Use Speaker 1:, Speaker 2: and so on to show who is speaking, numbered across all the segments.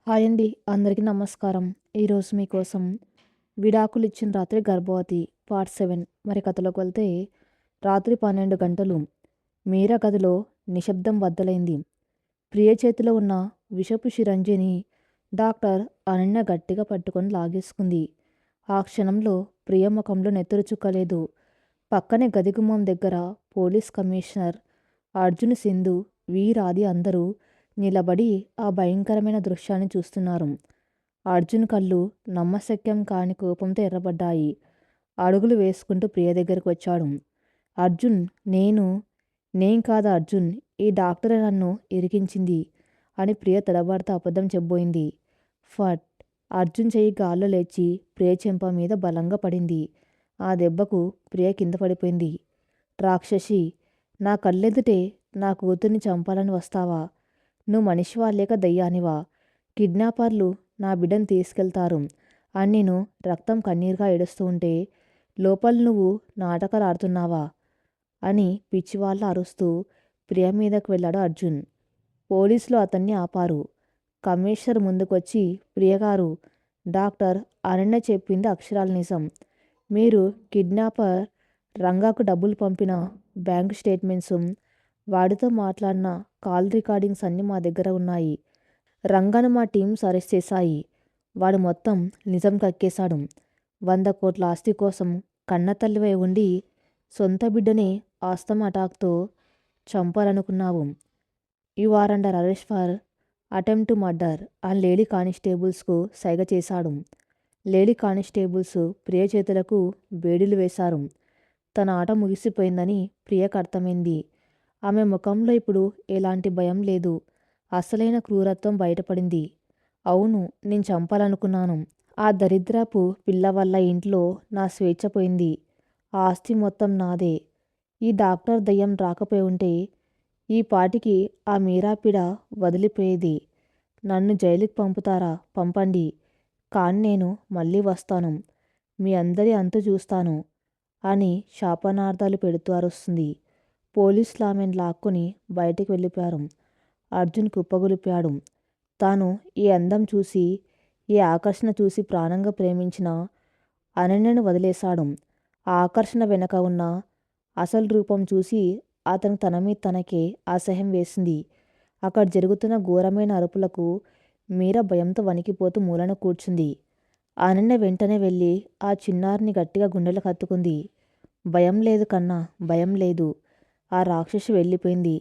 Speaker 1: Hi అండి. అందరికీ నమస్కారం. ఈరోజు మీకోసం 'విడాకులిచ్చిన రాత్రి గర్భవతి' పార్ట్ 7. మరి కథలోకి వెళ్తే రాత్రి 12 గంటలు. మీరా గదిలో నిశ్శబ్దం బద్దలైంది. ప్రియ చేతిలో ఉన్న విషపు సిరంజిని డాక్టర్ అనన్య గట్టిగా పట్టుకొని లాగేసుకుంది. ఆ క్షణంలో ప్రియ ముఖంలో నెత్తురు చుక్క లేదు. పక్కనే గది గుమ్మం దగ్గర పోలీస్ కమిషనర్ అర్జున్, సింధు, వీరాది అందరూ నిలబడి ఆ భయంకరమైన దృశ్యాన్ని చూస్తున్నారు. అర్జున్ కళ్ళు నమ్మశక్యం కాని కోపంతో ఎర్రబడ్డాయి. అడుగులు వేసుకుంటూ ప్రియ దగ్గరికి వచ్చాడు. అర్జున్, నేను కాదా అర్జున్, ఈ డాక్టరే నన్ను ఇరికించింది అని ప్రియ తడబడుతూ అబద్ధం చెప్పబోయింది. ఫట్! అర్జున్ చెయ్యి గాల్లో లేచి ప్రియ చెంప మీద బలంగా పడింది. ఆ దెబ్బకు ప్రియ కింద పడిపోయింది. రాక్షసి! నా కళ్ళెదుటే నా కూతుర్ని చంపాలని వస్తావా? నువ్వు మనిషివా లేక దయ్యానివా? కిడ్నాపర్లు నా బిడ్డను తీసుకెళ్తారు అని నేను రక్తం కన్నీరుగా ఏడుస్తూ ఉంటే లోపల నువ్వు నాటకాలు ఆడుతున్నావా అని పిచ్చివాళ్ళ అరుస్తూ ప్రియ మీదకు వెళ్ళాడు అర్జున్. పోలీసులు అతన్ని ఆపారు. కమిషనర్ ముందుకొచ్చి, ప్రియగారు, డాక్టర్ అనన్య చెప్పింది అక్షరాల నిజం. మీరు కిడ్నాపర్ రంగాకు డబ్బులు పంపిన బ్యాంకు స్టేట్మెంట్స్, వాడితో మాట్లాడిన కాల్ రికార్డింగ్స్ అన్నీ మా దగ్గర ఉన్నాయి. రంగను మా టీమ్స్ అరెస్ట్ చేశాయి. వాడు మొత్తం నిజం కక్కేశాడు. 100 కోట్ల ఆస్తి కోసం కన్నతల్లివై ఉండి సొంత బిడ్డనే ఆస్తమా అటాక్తో చంపాలనుకున్నావు. You are under arrest for attempt to murder అని లేడీ కానిస్టేబుల్స్కు సైగ చేశాడు. లేడీ కానిస్టేబుల్స్ ప్రియ చేతులకు బేడీలు వేశారు. తన ఆట ముగిసిపోయిందని ప్రియకు అర్థమైంది. ఆమె ముఖంలో ఇప్పుడు ఎలాంటి భయం లేదు. అసలైన క్రూరత్వం బయటపడింది. అవును, నేను చంపాలనుకున్నాను. ఆ దరిద్రపు పిల్ల వల్ల ఇంట్లో నా స్వేచ్ఛ పోయింది. ఆ ఆస్తి మొత్తం నాదే. ఈ డాక్టర్ దయ్యం రాకపోయి ఉంటే ఈ పాటికి ఆ మీరాపీడ వదిలిపోయేది. నన్ను జైలుకి పంపుతారా? పంపండి. కానీ నేను మళ్ళీ వస్తాను. మీ అందరి అంతు చూస్తాను అని శాపనార్థాలు పెడుతూ అరుస్తుంది. పోలీసులు ఆమెను లాక్కొని బయటికి వెళ్ళిపోయారు. అర్జున్ కుప్పగొలిపాడు. తాను ఈ అందం చూసి, ఈ ఆకర్షణ చూసి ప్రాణంగా ప్రేమించిన అనన్యను వదిలేశాడు. ఆ ఆకర్షణ వెనక ఉన్న అసలు రూపం చూసి అతను తన మీద తనకే అసహ్యం వేసింది. అక్కడ జరుగుతున్న ఘోరమైన అరుపులకు మీరా భయంతో వణికిపోతూ మూలన కూర్చుంది. అనన్య వెంటనే వెళ్ళి ఆ చిన్నారిని గట్టిగా గుండెలకు హత్తుకుంది. భయం లేదు కన్నా, భయం లేదు. ఆ రాక్షసి వెళ్ళిపోయింది.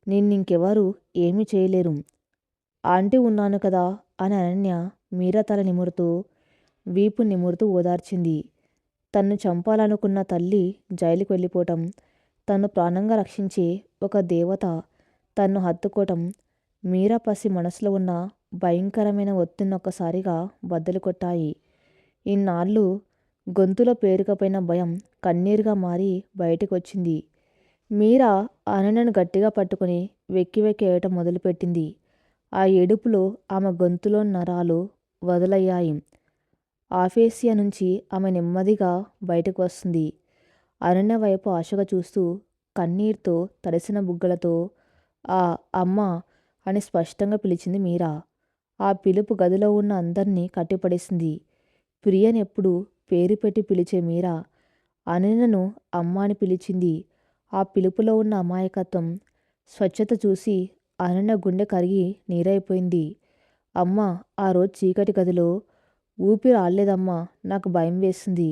Speaker 1: నిన్నింకెవరూ ఏమీ చేయలేరు. ఆంటీ ఉన్నాను కదా అని అనన్య మీరా తల నిమురుతూ, వీపు నిమురుతూ ఓదార్చింది. తన్ను చంపాలనుకున్న తల్లి జైలుకి వెళ్ళిపోవటం, తన్ను ప్రాణంగా రక్షించే ఒక దేవత తన్ను హత్తుకోవటం మీరా పసి మనసులో ఉన్న భయంకరమైన ఒత్తిడిని ఒక్కసారిగా బద్దలు కొట్టాయి. ఇన్నాళ్ళు గొంతులో పేరుకుపోయిన భయం కన్నీరుగా మారి బయటకు వచ్చింది. మీరా అనన్యను గట్టిగా పట్టుకుని వెక్కి వెక్కి ఏడటం మొదలుపెట్టింది. ఆ ఏడుపులో ఆమె గొంతులో నరాలు వదులయ్యాయి. ఆఫేసియా నుంచి ఆమె నెమ్మదిగా బయటకు వస్తుంది. అనన్య వైపు ఆశగా చూస్తూ కన్నీరుతో తడిసిన బుగ్గలతో ఆ అమ్మ అని స్పష్టంగా పిలిచింది మీరా. ఆ పిలుపు గదిలో ఉన్న అందర్నీ కట్టిపడేసింది. ప్రియనెప్పుడు పేరు పెట్టి పిలిచే మీరా అనన్యను అమ్మ అని పిలిచింది. ఆ పిలుపులో ఉన్న అమాయకత్వం, స్వచ్ఛత చూసి అనన్య గుండె కరిగి నీరైపోయింది. అమ్మ, ఆ రోజు చీకటి గదిలో ఊపిరి ఆడలేదమ్మా, నాకు భయం వేసింది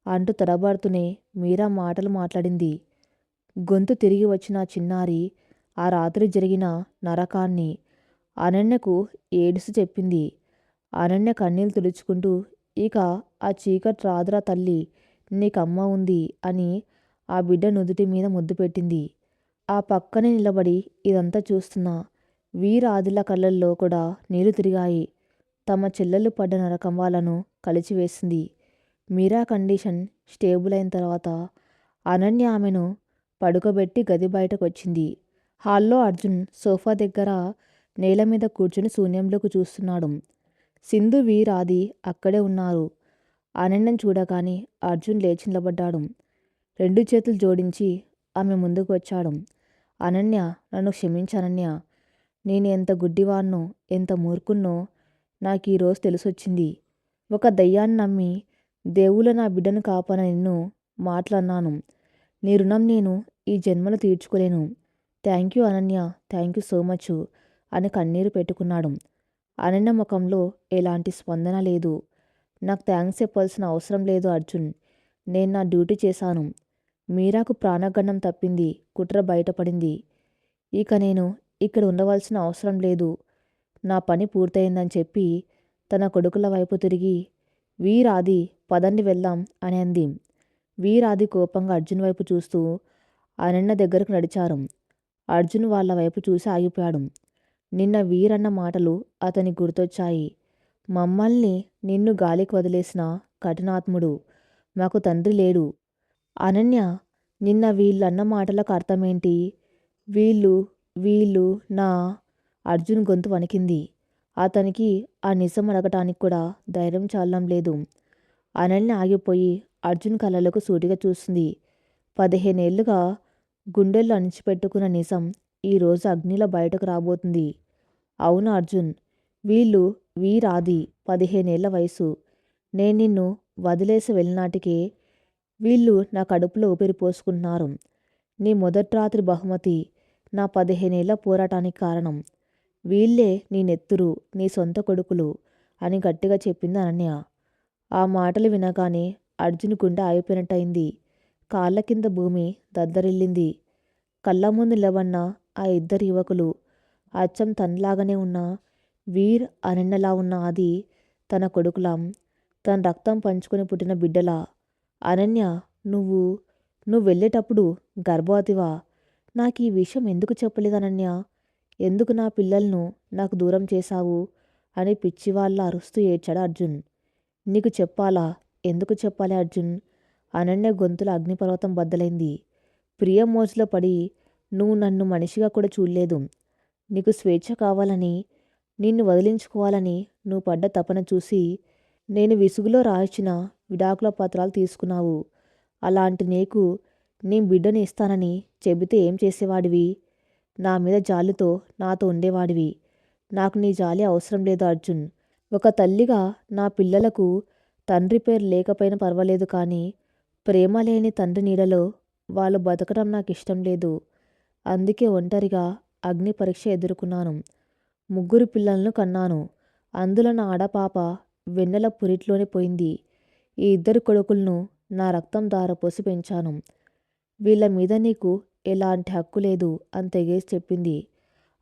Speaker 1: అంటూ తడబడుతూనే మీరా మాటలు మాట్లాడింది. గొంతు తిరిగి వచ్చిన చిన్నారి ఆ రాత్రి జరిగిన నరకాన్ని అనన్యకు ఏడుస్తూ చెప్పింది. అనన్య కన్నీళ్లు తుడుచుకుంటూ, ఇక ఆ చీకటి రాదురా తల్లి, నీకమ్మ ఉంది అని ఆ బిడ్డ నుదుటి మీద ముద్దు పెట్టింది. ఆ పక్కనే నిలబడి ఇదంతా చూస్తున్న వీరాదిల కళ్ళల్లో కూడా నీళ్లు తిరిగాయి. తమ చెల్లెలు పడ్డ నరకం వాళ్ళను కలిచివేసింది. మీరా కండిషన్ స్టేబుల్ అయిన తర్వాత అనన్య ఆమెను పడుకోబెట్టి గది బయటకు వచ్చింది. హాల్లో అర్జున్ సోఫా దగ్గర నేల మీద కూర్చుని శూన్యంలోకి చూస్తున్నాడు. సింధు, వీరాది అక్కడే ఉన్నారు. అనన్యను చూడగానే అర్జున్ లేచి నిలబడ్డాడు. 2 చేతులు జోడించి ఆమె ముందుకు వచ్చాడు. అనన్య, నన్ను క్షమించు అనన్య. నేను ఎంత గుడ్డివాణ్ణో, ఎంత మూర్ఖుణ్ణో నాకీరోజు తెలిసొచ్చింది. ఒక దయ్యాన్ని నమ్మి దేవుళ్ళ నా బిడ్డను కాపాన నిన్ను మాటలన్నాను. నీ రుణం నేను ఈ జన్మలో తీర్చుకోలేను. Thank you Ananya, thank you so much అని కన్నీరు పెట్టుకున్నాడు. అనన్య ముఖంలో ఎలాంటి స్పందన లేదు. నాకు థ్యాంక్స్ చెప్పాల్సిన అవసరం లేదు అర్జున్. నేను నా డ్యూటీ చేశాను. మీరాకు ప్రాణగండం తప్పింది, కుట్ర బయటపడింది. ఇక నేను ఇక్కడ ఉండవలసిన అవసరం లేదు. నా పని పూర్తయిందని చెప్పి తన కొడుకుల వైపు తిరిగి, వీరాది పదండి వెళ్దాం అని అంది. వీరాది కోపంగా అర్జున్ వైపు చూస్తూ అనన్య దగ్గరకు నడిచారు. అర్జున్ వాళ్ళ వైపు చూసి ఆగిపోయాడు. నిన్న వీరన్న మాటలు అతనికి గుర్తొచ్చాయి. మమ్మల్ని నిన్ను గాలికి వదిలేసిన కఠినాత్ముడు, మాకు తండ్రి లేడు. అనన్య, నిన్న వీళ్ళన్న మాటలకు అర్థమేంటి? వీళ్ళు వీళ్ళు నా అర్జున్ గొంతు వణికింది. అతనికి ఆ నిజం అడగటానికి కూడా ధైర్యం చాలడం లేదు. అనన్య ఆగిపోయి అర్జున్ కళ్ళలకు సూటిగా చూస్తుంది. 15 ఏళ్లుగా గుండెల్లో అణిచిపెట్టుకున్న నిజం ఈరోజు అగ్నిలో బయటకు రాబోతుంది. అవును అర్జున్, వీళ్ళు వీరాది 15 ఏళ్ల వయసు. నేను నిన్ను వదిలేసి వెళ్ళినాటికే వీళ్ళు నా కడుపులో ఊపిరి పోసుకుంటున్నారు. నీ మొదటి రాత్రి బహుమతి నా 15 ఏళ్ల పోరాటానికి కారణం. వీళ్ళే నీ నెత్తురు, నీ సొంత కొడుకులు అని గట్టిగా చెప్పింది అనన్య. ఆ మాటలు వినగానే అర్జున్ గుండె ఆగిపోయినట్టయింది. కాళ్ళ కింద భూమి దద్దరిల్లింది. కళ్ళ ముందు నిలబడిన ఆ ఇద్దరు యువకులు అచ్చం తనలాగానే ఉన్న వీర్, అనన్యలా ఉన్న అది తన కొడుకులాం, తన రక్తం పంచుకొని పుట్టిన బిడ్డలా. అనన్య, నువ్వు నువ్వు వెళ్ళేటప్పుడు గర్భవతివా? నాకు ఈ విషయం ఎందుకు చెప్పలేదు అనన్య? ఎందుకు నా పిల్లలను నాకు దూరం చేశావు అని పిచ్చివాళ్ళ అరుస్తూ ఏడ్చాడు అర్జున్. నీకు చెప్పాలా? ఎందుకు చెప్పాలి అర్జున్? అనన్య గొంతులో అగ్నిపర్వతం బద్దలైంది. ప్రియ మోజులో పడి నువ్వు నన్ను మనిషిగా కూడా చూడలేదు. నీకు స్వేచ్ఛ కావాలని, నిన్ను వదిలించుకోవాలని నువ్వు పడ్డ తపన చూసి నేను విసుగులో రాయించిన విడాకుల పత్రాలు తీసుకున్నావు. అలాంటి నీకు నీ బిడ్డని ఇస్తానని చెబితే ఏం చేసేవాడివి? నా మీద జాలితో నాతో ఉండేవాడివి. నాకు నీ జాలి అవసరం లేదు అర్జున్. ఒక తల్లిగా నా పిల్లలకు తండ్రి పేరు లేకపోయినా పర్వాలేదు, కానీ ప్రేమ లేని తండ్రి నీడలో వాళ్ళు బతకడం నాకు ఇష్టం లేదు. అందుకే ఒంటరిగా అగ్ని పరీక్ష ఎదుర్కొన్నాను. 3 పిల్లలను కన్నాను. అందులో నా ఆడపాప వెన్నెల పురిట్లోనే పోయింది. ఈ 2 కొడుకులను నా రక్తం ధారపోసి పెంచాను. వీళ్ళ మీద నీకు ఎలాంటి హక్కు లేదు అని తెగేసి చెప్పింది.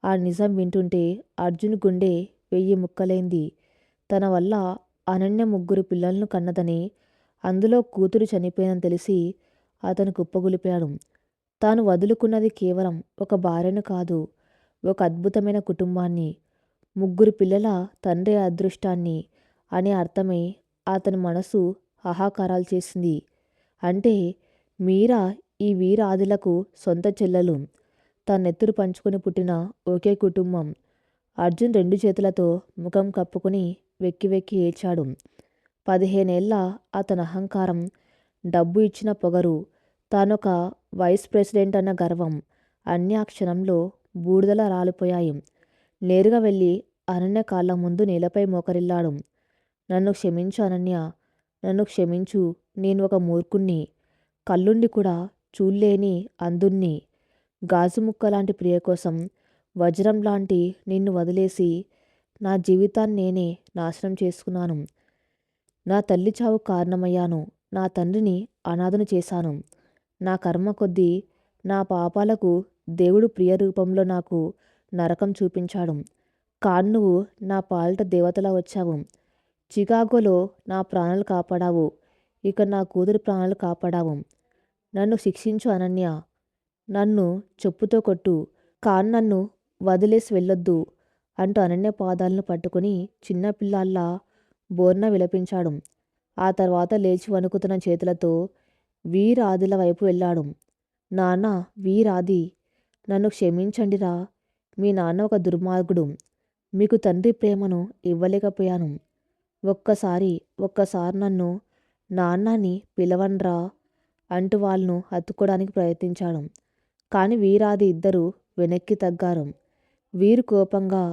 Speaker 1: ఆ నిజం వింటుంటే అర్జున్ గుండె 1000 ముక్కలైంది. తన వల్ల అనన్య 3 పిల్లలను కన్నదని, అందులో కూతురు చనిపోయిందని తెలిసి అతను కుప్పగొలిపాడు. తాను వదులుకున్నది కేవలం ఒక భార్యను కాదు, ఒక అద్భుతమైన కుటుంబాన్ని, 3 పిల్లల తండ్రి అదృష్టాన్ని అనే అర్థమై అతని మనసు హాహాకారాలు చేసింది. అంటే మీరా ఈ వీరాదులకు సొంత చెల్లెలు, తన నెత్తురు పంచుకొని పుట్టిన ఒకే కుటుంబం. అర్జున్ 2 చేతులతో ముఖం కప్పుకొని వెక్కి వెక్కి ఏడ్చాడు. 15 ఏళ్ల అతని అహంకారం, డబ్బు ఇచ్చిన పొగరు, తానొక వైస్ ప్రెసిడెంట్ అన్న గర్వం అన్నీ ఆ క్షణంలో బూడిదలా రాలిపోయాయి. నేరుగా వెళ్ళి అనన్య కాళ్ళ ముందు నేలపై మోకరిల్లాడు. నన్ను క్షమించు అనన్య, నన్ను క్షమించు. నేను ఒక మూర్ఖుణ్ణి, కళ్ళుండి కూడా చూల్లేని అంధుణ్ణి. గాజు ముక్క లాంటి ప్రియ కోసం వజ్రం లాంటి నిన్ను వదిలేసి నా జీవితాన్ని నేనే నాశనం చేసుకున్నాను. నా తల్లి చావు కారణమయ్యాను. నా తండ్రిని అనాథను చేశాను. నా కర్మ కొద్దీ నా పాపాలకు దేవుడు ప్రియ రూపంలో నాకు నరకం చూపించాడు. కానీ నువ్వు నా పాలిట దేవతలా వచ్చావు. చికాగోలో నా ప్రాణాలు కాపాడావు. ఇక నా కూతురి ప్రాణాలు కాపాడావు. నన్ను శిక్షించు అనన్య. నన్ను చెప్పుతో కొట్టు, కానీ నన్ను వదిలేసి వెళ్ళొద్దు అంటూ అనన్య పాదాలను పట్టుకుని చిన్నపిల్లాల్లా బోర్న విలపించాడు. ఆ తర్వాత లేచి వణుకుతున్న చేతులతో వీరాదిల వైపు వెళ్ళాడు. నాన్న, వీరాది, నన్ను క్షమించండిరా. మీ నాన్న ఒక దుర్మార్గుడు. మీకు తండ్రి ప్రేమను ఇవ్వలేకపోయాను. ఒక్కసారి నన్ను నాన్నని పిలవన్రా అంటూ వాళ్ళను హత్తుకోవడానికి ప్రయత్నించాడు. కానీ వీరాది ఇద్దరు వెనక్కి తగ్గారు. వీరు కోపంగా,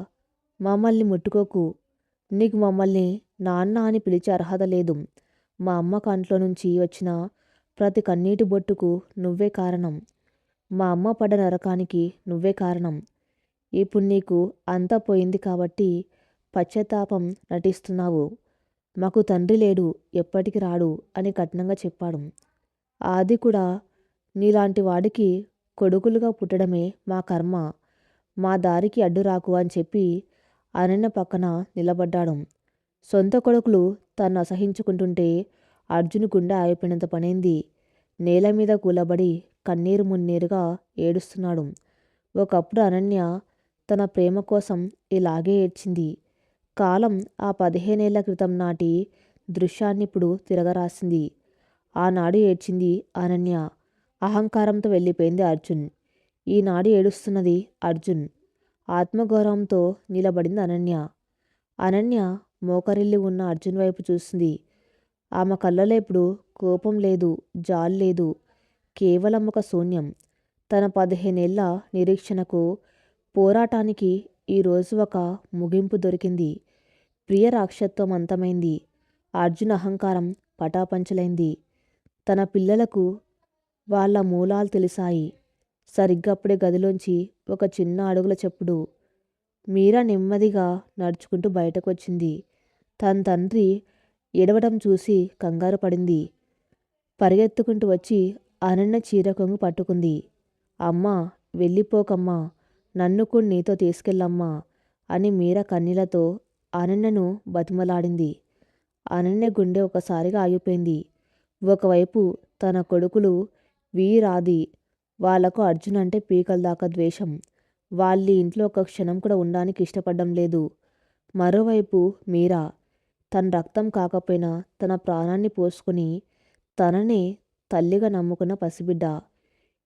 Speaker 1: మమ్మల్ని ముట్టుకోకు, నీకు మమ్మల్ని నాన్న అని పిలిచే అర్హత లేదు. మా అమ్మ కంట్లో నుంచి వచ్చిన ప్రతి కన్నీటి బొట్టుకు నువ్వే కారణం. మా అమ్మ పడ్డ నరకానికి నువ్వే కారణం. ఇప్పుడు నీకు అంతా పోయింది కాబట్టి పశ్చాత్తాపం నటిస్తున్నావు. మాకు తండ్రి లేడు, ఎప్పటికి రాడు అని కఠినంగా చెప్పాడు. ఆది కూడా నీలాంటి వాడికి కొడుకులుగా పుట్టడమే మా కర్మ. మా దారికి అడ్డు రాకు అని చెప్పి అనన్య పక్కన నిలబడ్డాడు. సొంత కొడుకులు తను అసహించుకుంటుంటే అర్జున్ గుండె ఆగిపోయినంత పనైంది. నేల మీద కూలబడి కన్నీరు మున్నీరుగా ఏడుస్తున్నాడు. ఒకప్పుడు అనన్య తన ప్రేమ కోసం ఇలాగే ఏడ్చింది. కాలం ఆ 15 ఏళ్ల క్రితం నాటి దృశ్యాన్నిప్పుడు తిరగరాసింది. ఆనాడు ఏడ్చింది అనన్య. అహంకారంతో వెళ్ళిపోయింది అర్జున్. ఈనాడు ఏడుస్తున్నది అర్జున్. ఆత్మగౌరవంతో నిలబడింది అనన్య. అనన్య మోకరిల్లి ఉన్న అర్జున్ వైపు చూసింది. ఆమె కళ్ళలో ఇప్పుడు కోపం లేదు, జాలి లేదు, కేవలం ఒక శూన్యం. తన 15 ఏళ్ల నిరీక్షణకు, పోరాటానికి ఈరోజు ఒక ముగింపు దొరికింది. ప్రియ రాక్షసత్వం అంతమైంది. అర్జున్ అహంకారం పటాపంచలైంది. తన పిల్లలకు వాళ్ళ మూలాలు తెలిసాయి. సరిగ్గా అప్పుడే గదిలోంచి ఒక చిన్న అడుగుల చప్పుడు. మీరా నెమ్మదిగా నడుచుకుంటూ బయటకు వచ్చింది. తన తండ్రి ఏడవడం చూసి కంగారు పడింది. పరిగెత్తుకుంటూ వచ్చి అనన్య చీర కొంగు పట్టుకుంది. అమ్మా, వెళ్ళిపోకమ్మా, నన్ను కూడా నీతో తీసుకెళ్ళమ్మా అని మీరా కన్నీళ్లతో అనన్యను బతిమలాడింది. అనన్య గుండె ఒకసారిగా ఆగిపోయింది. ఒకవైపు తన కొడుకులు వీరాది, వాళ్లకు అర్జున్ అంటే పీకల దాకా ద్వేషం. వాళ్ళ ఇంట్లో ఒక క్షణం కూడా ఉండడానికి ఇష్టపడడం లేదు. మరోవైపు మీరా, తన రక్తం కాకపోయినా తన ప్రాణాన్ని పోసుకుని తననే తల్లిగా నమ్ముకున్న పసిబిడ్డ.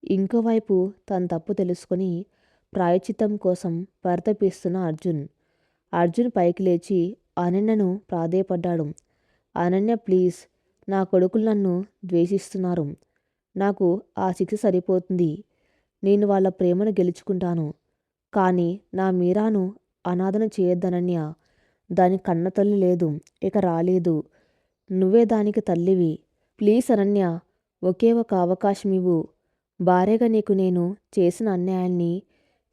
Speaker 1: ఇంకోవైపు తన తప్పు తెలుసుకుని ప్రాయశ్చిత్తం కోసం పరితపిస్తున్న అర్జున్. అర్జున్ పైకి లేచి అనన్యను ప్రాధేయపడ్డాడు. అనన్య, ప్లీజ్, నా కొడుకులు నన్ను ద్వేషిస్తున్నారు. నాకు ఆ శిక్ష సరిపోతుంది. నేను వాళ్ళ ప్రేమను గెలుచుకుంటాను. కానీ నా మీరాను అనాథన చేయొద్దనన్య. దానికి కన్నతల్లి లేదు, ఇక రాలేదు. నువ్వే దానికి తల్లివి. ప్లీజ్ అనన్య, ఒకే ఒక అవకాశం ఇవ్వు. భార్యగా నీకు నేను చేసిన అన్యాయాన్ని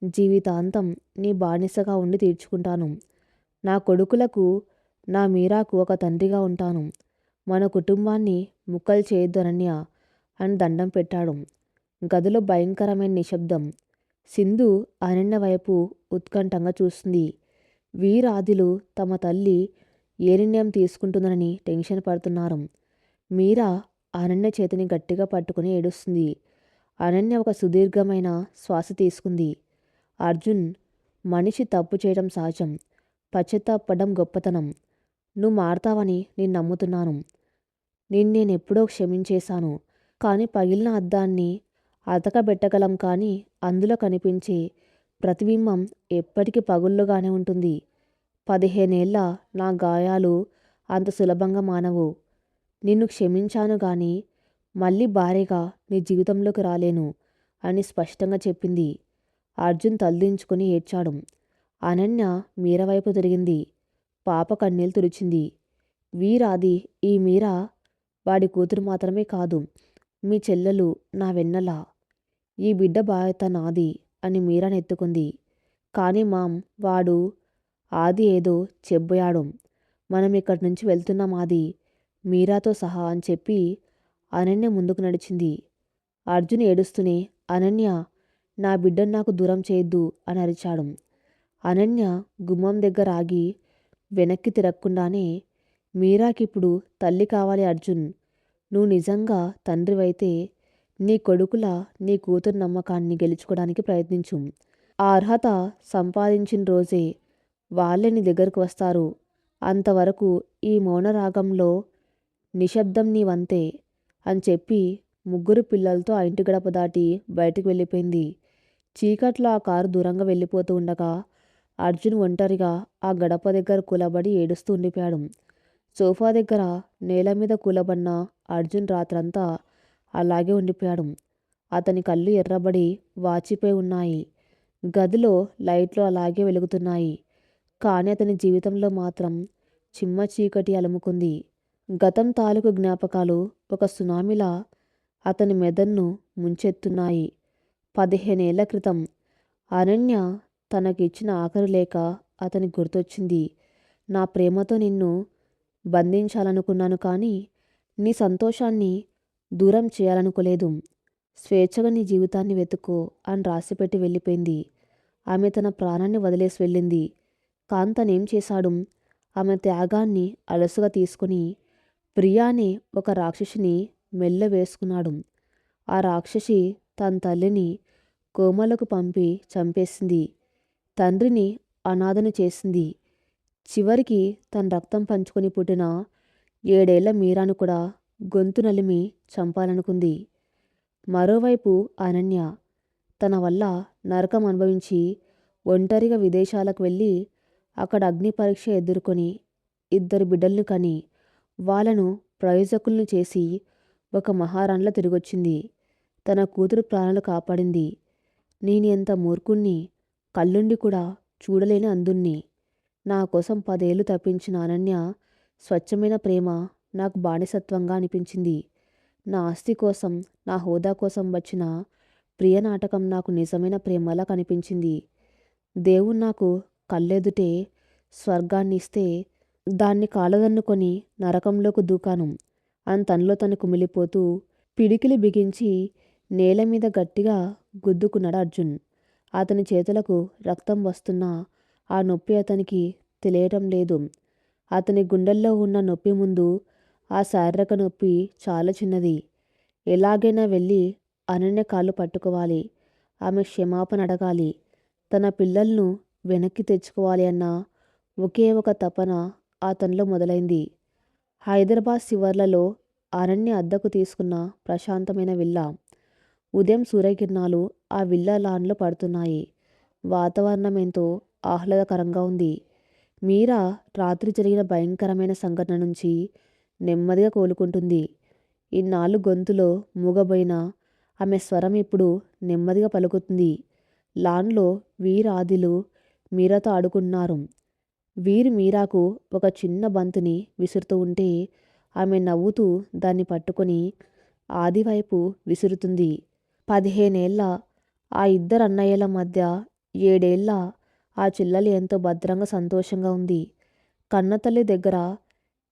Speaker 1: జీవితాంతం నీ బానిసగా ఉండి తీర్చుకుంటాను. నా కొడుకులకు, నా మీరాకు ఒక తండ్రిగా ఉంటాను. మన కుటుంబాన్ని ముక్కలు చేయొద్దు అనన్య అని దండం పెట్టాడు. గదిలో భయంకరమైన నిశ్శబ్దం. సింధు అనన్య వైపు ఉత్కంఠంగా చూస్తుంది. వీరాదిలు తమ తల్లి ఏ నిర్ణయం తీసుకుంటుందనని టెన్షన్ పడుతున్నారు. మీరా అనన్య చేతిని గట్టిగా పట్టుకుని ఏడుస్తుంది. అనన్య ఒక సుదీర్ఘమైన శ్వాస తీసుకుంది. అర్జున్, మనిషి తప్పు చేయడం సహజం, పశ్చాత్తాపపడం గొప్పతనం. నువ్వు మారతావని నేను నమ్ముతున్నాను. నేనెప్పుడో క్షమించేశాను. కానీ పగిలిన అద్దాన్ని అతకబెట్టగలం, కానీ అందులో కనిపించే ప్రతిబింబం ఎప్పటికీ పగుళ్ళుగానే ఉంటుంది. 15 ఏళ్ల నా గాయాలు అంత సులభంగా మానవు. నిన్ను క్షమించాను గాని మళ్ళీ భార్యగా నీ జీవితంలోకి రాలేను అని స్పష్టంగా చెప్పింది. అర్జున్ తలదించుకుని ఏడ్చాడు. అనన్య మీరా వైపు తిరిగింది. పాప కన్నీళ్లు తుడిచింది. వీరాది, ఈ మీరా వాడి కూతురు మాత్రమే కాదు, మీ చెల్లెలు, నా వెన్నెల. ఈ బిడ్డ బాధ్యత నాది అని మీరాని ఎత్తుకుంది. కానీ వాడు ఆది ఏదో చెప్పబోయాడు. మనం ఇక్కడి నుంచి వెళ్తున్నాం ఆది, మీరాతో సహా అని చెప్పి అనన్య ముందుకు నడిచింది. అర్జున్ ఏడుస్తూనే, అనన్య, నా బిడ్డను నాకు దూరం చేయొద్దు అని అరిచాడు. అనన్య గుమ్మం దగ్గర ఆగి వెనక్కి తిరగకుండానే, మీరాకిప్పుడు తల్లి కావాలి అర్జున్. నువ్వు నిజంగా తండ్రివైతే నీ కొడుకుల, నీ కూతురు నమ్మకాన్ని గెలుచుకోవడానికి ప్రయత్నించు. ఆ అర్హత సంపాదించిన రోజే వాళ్ళే నీ దగ్గరకు వస్తారు. అంతవరకు ఈ మౌనరాగంలో నిశ్శబ్దం నీ వంతే అని చెప్పి ముగ్గురు పిల్లలతో ఆ ఇంటి గడప దాటి బయటికి వెళ్ళిపోయింది. చీకట్లో ఆ కారు దూరంగా వెళ్ళిపోతూ ఉండగా అర్జున్ ఒంటరిగా ఆ గడప దగ్గర కూలబడి ఏడుస్తూ ఉండిపోయాడు. సోఫా దగ్గర నేల మీద కూలబడిన అర్జున్ రాత్రంతా అలాగే ఉండిపోయాడు. అతని కళ్ళు ఎర్రబడి వాచిపోయి ఉన్నాయి. గదిలో లైట్లు అలాగే వెలుగుతున్నాయి. కానీ అతని జీవితంలో మాత్రం చిమ్మ చీకటి అలుముకుంది. గతం తాలూకు జ్ఞాపకాలు ఒక సునామీలా అతని మెదడును ముంచెత్తున్నాయి. 15 ఏళ్ల క్రితం అనన్య తనకిచ్చిన ఆఖరి లేఖ అతనికి గుర్తొచ్చింది. నా ప్రేమతో నిన్ను బంధించాలనుకున్నాను కానీ నీ సంతోషాన్ని దూరం చేయాలనుకోలేదు. స్వేచ్ఛగా నీ జీవితాన్ని వెతుక్కో అని రాసిపెట్టి వెళ్ళిపోయింది. ఆమె తన ప్రాణాన్ని వదిలేసి వెళ్ళింది. కాని తనేం చేశాడు? ఆమె త్యాగాన్ని అలసుగా తీసుకుని ప్రియా అనే ఒక రాక్షసిని మెల్ల వేసుకున్నాడు. ఆ రాక్షసి తన తల్లిని కోమలకు పంపి చంపేసింది. తండ్రిని అనాథను చేసింది. చివరికి తన రక్తం పంచుకొని పుట్టిన 7 ఏళ్ల మీరాను కూడా గొంతు నలిమి చంపాలనుకుంది. మరోవైపు అనన్య తన వల్ల నరకం అనుభవించి ఒంటరిగా విదేశాలకు వెళ్ళి అక్కడ అగ్ని పరీక్ష ఎదుర్కొని 2 బిడ్డలను కని వాళ్ళను ప్రయోజకులను చేసి ఒక మహారాణిలా తిరిగొచ్చింది. తన కూతురు ప్రాణాలు కాపాడింది. నేను ఎంత మూర్ఖుణ్ణి, కళ్ళుండి కూడా చూడలేని అంధుణ్ణి. నా కోసం 10 ఏళ్లు తప్పించిన అనన్య స్వచ్ఛమైన ప్రేమ నాకు బానిసత్వంగా అనిపించింది. నా ఆస్తి కోసం, నా హోదా కోసం వచ్చిన ప్రియ నాటకం నాకు నిజమైన ప్రేమలా కనిపించింది. దేవుడు నాకు కళ్ళెదుటే స్వర్గాన్ని ఇస్తే దాన్ని కాలదన్నుకొని నరకంలోకి దూకాను అని తనలో తను కుమిలిపోతూ పిడికిలి బిగించి నేల మీద గట్టిగా గుద్దుకున్నాడు అర్జున్. అతని చేతులకు రక్తం వస్తున్నా ఆ నొప్పి అతనికి తెలియటం లేదు. అతని గుండెల్లో ఉన్న నొప్పి ముందు ఆ శారీరక నొప్పి చాలా చిన్నది. ఎలాగైనా వెళ్ళి అనన్య కాళ్ళు పట్టుకోవాలి. ఆమె క్షమాపణ అడగాలి. తన పిల్లలను వెనక్కి తెచ్చుకోవాలి అన్న ఒకే ఒక తపన అతనిలో మొదలైంది. హైదరాబాద్ శివర్లలో అనన్య అద్దెకు తీసుకున్న ప్రశాంతమైన విల్లా. ఉదయం సూర్యకిరణాలు ఆ విల్లా లాన్లో పడుతున్నాయి. వాతావరణం ఎంతో ఆహ్లాదకరంగా ఉంది. మీరా రాత్రి జరిగిన భయంకరమైన సంఘటన నుంచి నెమ్మదిగా కోలుకుంటుంది. ఇన్నాళ్ళు గొంతులో మూగబోయిన ఆమె స్వరం ఇప్పుడు నెమ్మదిగా పలుకుతుంది. లాన్లో వీర్ ఆదిలు మీరాతో ఆడుకుంటున్నారు. వీరు మీరాకు ఒక చిన్న బంతిని విసురుతూ ఉంటే ఆమె నవ్వుతూ దాన్ని పట్టుకొని ఆది వైపు విసురుతుంది. 15 ఏళ్ల ఆ 2 అన్నయ్యల మధ్య 7 ఏళ్ల ఆ చెల్లెలు ఎంతో భద్రంగా సంతోషంగా ఉంది. కన్నతల్లి దగ్గర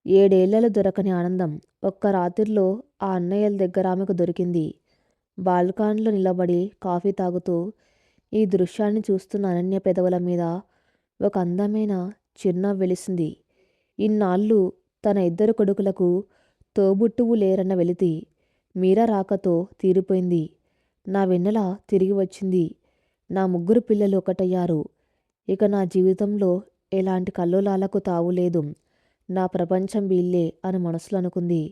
Speaker 1: 7 ఏళ్లలో దొరకని ఆనందం ఒక్క రాత్రిలో ఆ అన్నయ్యల దగ్గర ఆమెకు దొరికింది. బాల్కనీలో నిలబడి కాఫీ తాగుతూ ఈ దృశ్యాన్ని చూస్తున్న అనన్య పెదవుల మీద ఒక అందమైన చిరునవ్వు వెలిసింది. ఇన్నాళ్ళు తన 2 కొడుకులకు తోబుట్టువు లేరన్న వెలితి మీరా రాకతో తీరిపోయింది. నా వెన్నెల తిరిగి వచ్చింది. నా 3 పిల్లలు ఒకటయ్యారు. ఇక నా జీవితంలో ఎలాంటి కల్లోలాలకు తావులేదు. నా ప్రపంచం వీళ్ళే అని మనసులో అనుకుంది.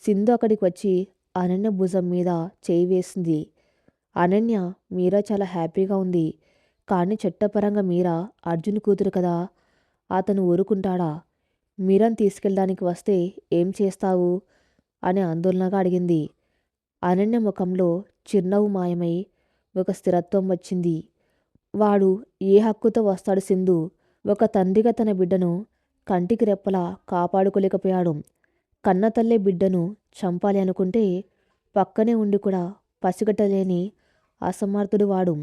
Speaker 1: సింధు అక్కడికి వచ్చి అనన్య భుజం మీద చేయి వేసింది. అనన్య మీరా చాలా హ్యాపీగా ఉంది. కానీ చట్టపరంగా మీరా అర్జున్ కూతురు కదా, అతను ఊరుకుంటాడా? మీరాని తీసుకెళ్ళడానికి వస్తే ఏం చేస్తావు అని ఆందోళనగా అడిగింది. అనన్య ముఖంలో చిరునవ్వు మాయమై ఒక స్థిరత్వం వచ్చింది. వాడు ఏ హక్కుతో వస్తాడు సింధు? ఒక తండ్రిగా తన బిడ్డను కంటికి రెప్పలా కాపాడుకోలేకపోయాడు. కన్నతల్లే బిడ్డను చంపాలి అనుకుంటే పక్కనే ఉండి కూడా పసిగట్టలేని అసమర్థుడు వాడు.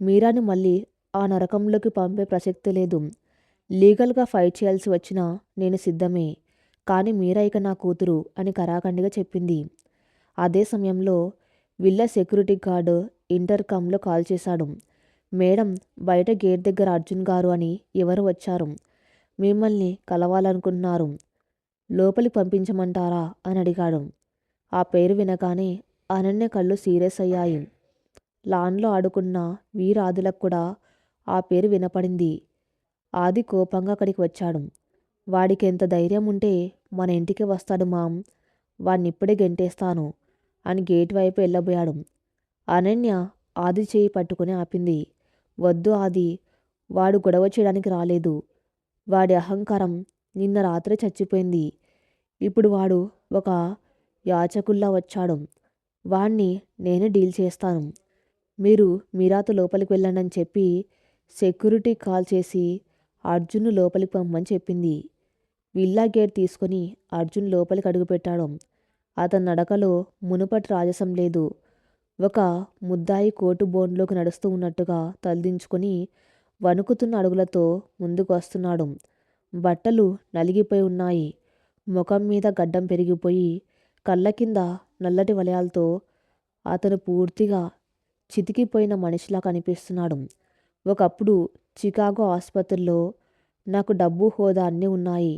Speaker 1: మీరాని మళ్ళీ ఆ నరకంలోకి పంపే ప్రసక్తి లేదు. లీగల్గా ఫైట్ చేయాల్సి వచ్చినా నేను సిద్ధమే. కానీ మీరా ఇక నా కూతురు అని కరాఖండిగా చెప్పింది. అదే సమయంలో విల్లా సెక్యూరిటీ గార్డు ఇంటర్కామ్లో కాల్ చేశాడు. మేడం, బయట గేట్ దగ్గర అర్జున్ గారు అని ఎవరు వచ్చారు. మిమ్మల్ని కలవాలనుకుంటున్నారు. లోపలికి పంపించమంటారా అని అడిగాడు. ఆ పేరు వినగానే అనన్య కళ్ళు సీరియస్ అయ్యాయి. లాన్లో ఆడుకున్న వీరాదులకు కూడా ఆ పేరు వినపడింది. ఆది కోపంగా అక్కడికి వచ్చాడు. వాడికి ఎంత ధైర్యం ఉంటే మన ఇంటికి వస్తాడు మామ్, వాడినిప్పుడే గెంటేస్తాను అని గేట్ వైపు వెళ్ళబోయాడు. అనన్య ఆది చేయి పట్టుకుని ఆపింది. వద్దు ఆది, వాడు గొడవ చేయడానికి రాలేదు. వాడి అహంకారం నిన్న రాత్రే చచ్చిపోయింది. ఇప్పుడు వాడు ఒక యాచకుల్లా వచ్చాడు. వాణ్ణి నేనే డీల్ చేస్తాను. మీరు మీరాతో లోపలికి వెళ్ళండి అని చెప్పి సెక్యూరిటీ కాల్ చేసి అర్జున్ను లోపలికి పంపమని చెప్పింది. విల్లా గేట్ తీసుకొని అర్జున్ లోపలికి అడుగుపెట్టాడు. అతని నడకలో మునుపటి రాజసం లేదు. ఒక ముద్దాయి కోటు బోన్లోకి నడుస్తూ ఉన్నట్టుగా తలదించుకొని వణుకుతున్న అడుగులతో ముందుకు వస్తున్నాడు. బట్టలు నలిగిపోయి ఉన్నాయి. ముఖం మీద గడ్డం పెరిగిపోయి కళ్ళ కింద నల్లటి వలయాలతో అతను పూర్తిగా చితికిపోయిన మనిషిలా కనిపిస్తున్నాడు. ఒకప్పుడు చికాగో ఆసుపత్రిలో నాకు డబ్బు హోదా అన్నీ ఉన్నాయి,